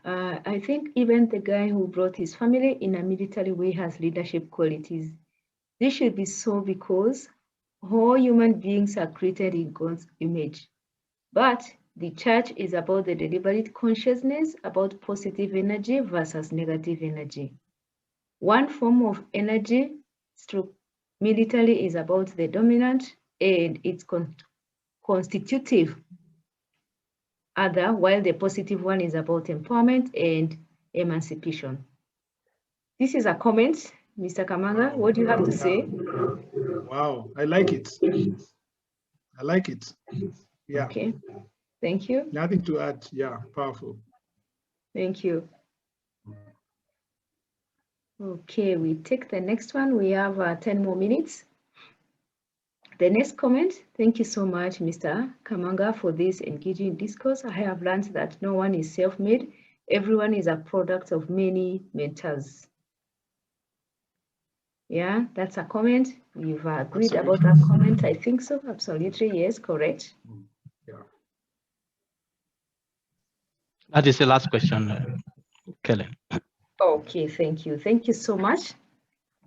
I think even the guy who brought his family in a military way has leadership qualities. This should be so because all human beings are created in God's image. But the church is about the deliberate consciousness about positive energy versus negative energy. One form of energy, military, is about the dominant and its constitutive other, while the positive one is about empowerment and emancipation. This is a comment. Mr. Kamanga, what do you have to say? Wow, I like it. I like it. Yeah. Okay, thank you. Nothing to add. Yeah, powerful. Thank you. Okay, we take the next one. We have 10 more minutes. The next comment, thank you so much, Mr. Kamanga, for this engaging discourse. I have learned that no one is self-made. Everyone is a product of many mentors. Yeah, that's a comment. You've agreed about that comment, I think so. Absolutely, yes, correct. Yeah. That is the last question, Kellen. Okay, thank you. Thank you so much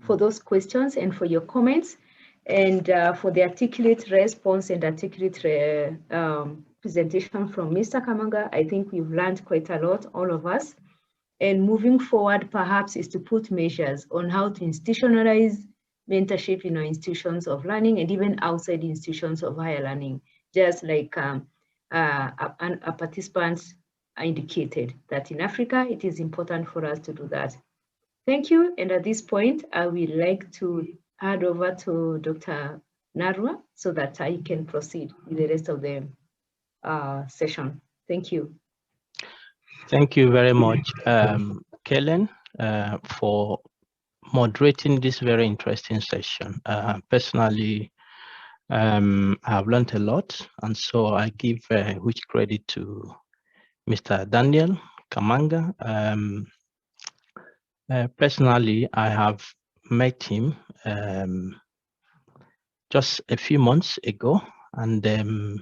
for those questions and for your comments, and for the articulate response and articulate presentation from Mr. Kamanga. I think we've learned quite a lot, all of us. And moving forward, perhaps, is to put measures on how to institutionalize mentorship in our institutions of learning and even outside institutions of higher learning, just like a participant indicated that in Africa, it is important for us to do that. Thank you. And at this point, I would like to hand over to Dr. Narwa so that I can proceed with the rest of the session. Thank you. Thank you very much, Kellen, for moderating this very interesting session. Personally, I've learned a lot, and so I give huge credit to Mr. Daniel Kamanga. Personally, I have met him just a few months ago, and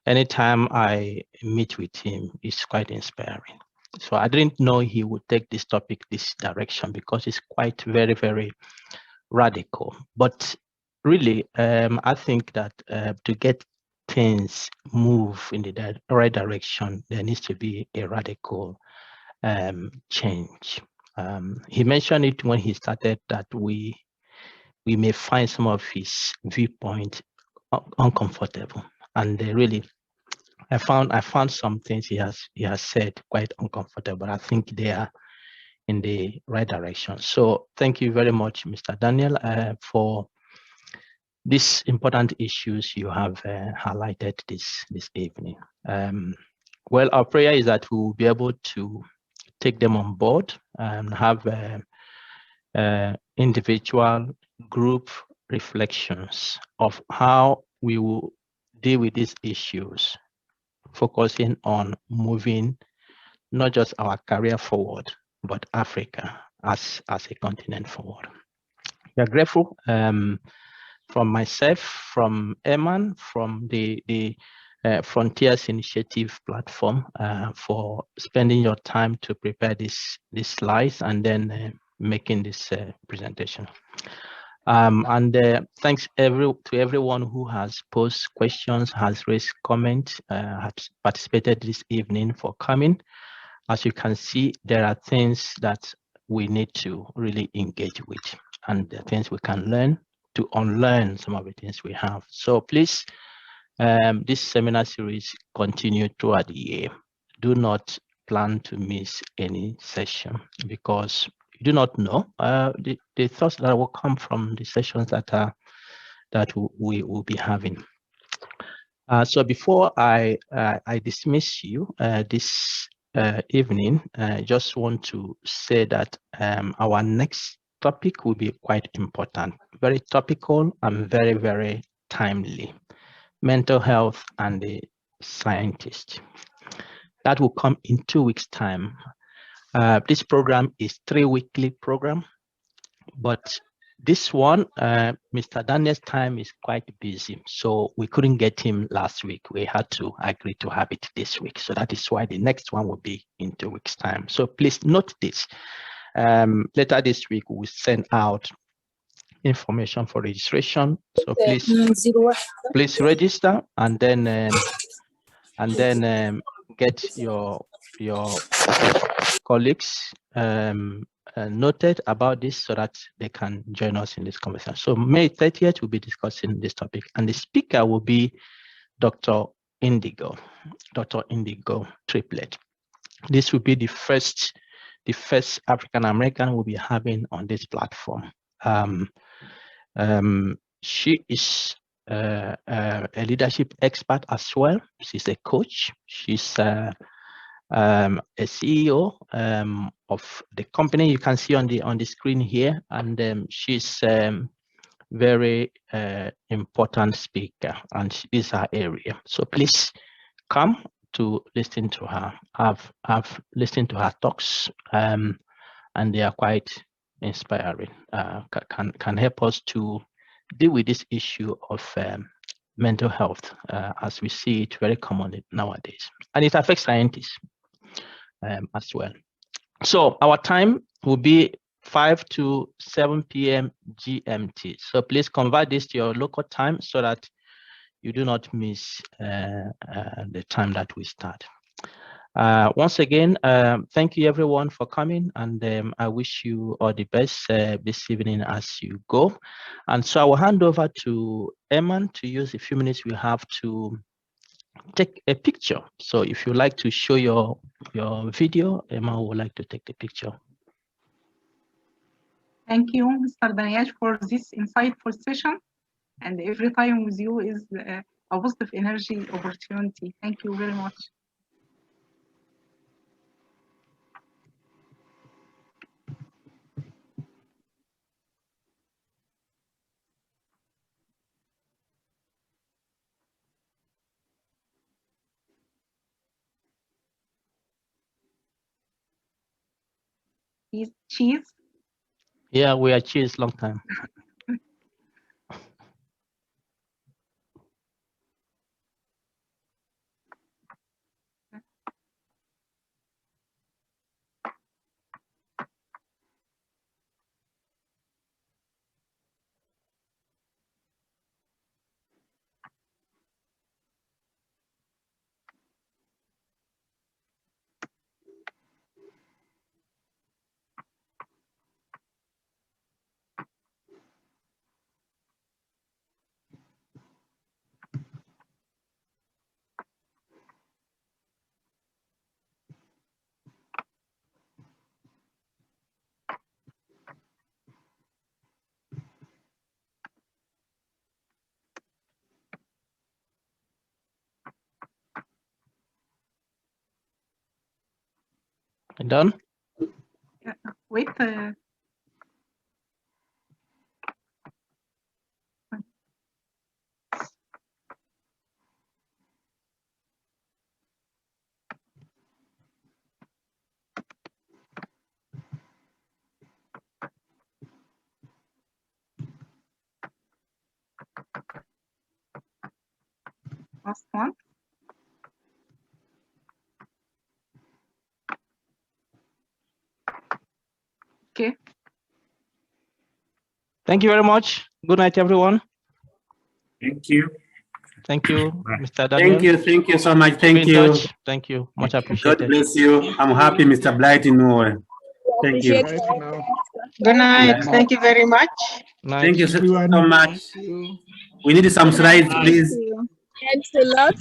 anytime I meet with him, it's quite inspiring. So I didn't know he would take this topic this direction because it's quite very, very radical. But really, I think that to get things move in the right direction, there needs to be a radical change. He mentioned it when he started that we may find some of his viewpoint uncomfortable, and really, I found some things he has said quite uncomfortable. I think they are in the right direction. So thank you very much, Mr. Daniel, for these important issues you have highlighted this evening. Well, our prayer is that we will be able to take them on board and have individual, group reflections of how we will deal with these issues, focusing on moving not just our career forward, but Africa as a continent forward. We are grateful from myself, from Eman, from the Frontiers Initiative platform for spending your time to prepare these slides and then making this presentation. And thanks to everyone who has posed questions, has raised comments, has participated this evening for coming. As you can see, there are things that we need to really engage with, and the things we can learn to unlearn some of the things we have. So please, this seminar series continue throughout the year. Do not plan to miss any session, because you do not know the thoughts that will come from the sessions that we will be having. So before I dismiss you this evening, I just want to say that our next topic will be quite important, very topical and very, very timely: mental health and the scientist. That will come in 2 weeks' time. This program is 3-weekly program, but this one, Mr. Daniel's time is quite busy, so we couldn't get him last week. We had to agree to have it this week. So that is why the next one will be in 2 weeks' time. So please note this. Later this week, we'll send out information for registration. So please register and then get your colleagues noted about this so that they can join us in this conversation. So May 30th, we'll be discussing this topic, and the speaker will be Dr. Indigo Triplet. This will be the first African American we'll be having on this platform. She is a leadership expert as well. She's a coach. She's a CEO of the company you can see on the screen here, and she's very important speaker, and this is her area. So please come to listen to her. I've listened to her talks, and they are quite inspiring. Can help us to deal with this issue of mental health as we see it very commonly nowadays, and it affects scientists as well. So our time will be 5 to 7 p.m. GMT. So please convert this to your local time so that you do not miss the time that we start. Once again, thank you everyone for coming, and I wish you all the best this evening as you go. And so I will hand over to Eman to use a few minutes we have to take a picture. So if you like to show your video, Emma would like to take the picture. Thank you, Mr. Daniel, for this insightful session. And every time with you is a positive energy opportunity. Thank you very much. Cheese? Yeah, we are cheese long time. Done? Wait. Last one. Okay. Thank you very much. Good night, everyone. Thank you. Thank you, Mr. Daniel. Thank you so much. Keep Thank in you. touch. Thank you. Much God appreciated. bless you. I'm happy, Mr. Blight, in Norway. Thank you. Bye for now. Good night. Yeah. Thank you very much. Night. Thank you so Everyone. much. Thank you. We need some slides, please. Thanks a lot.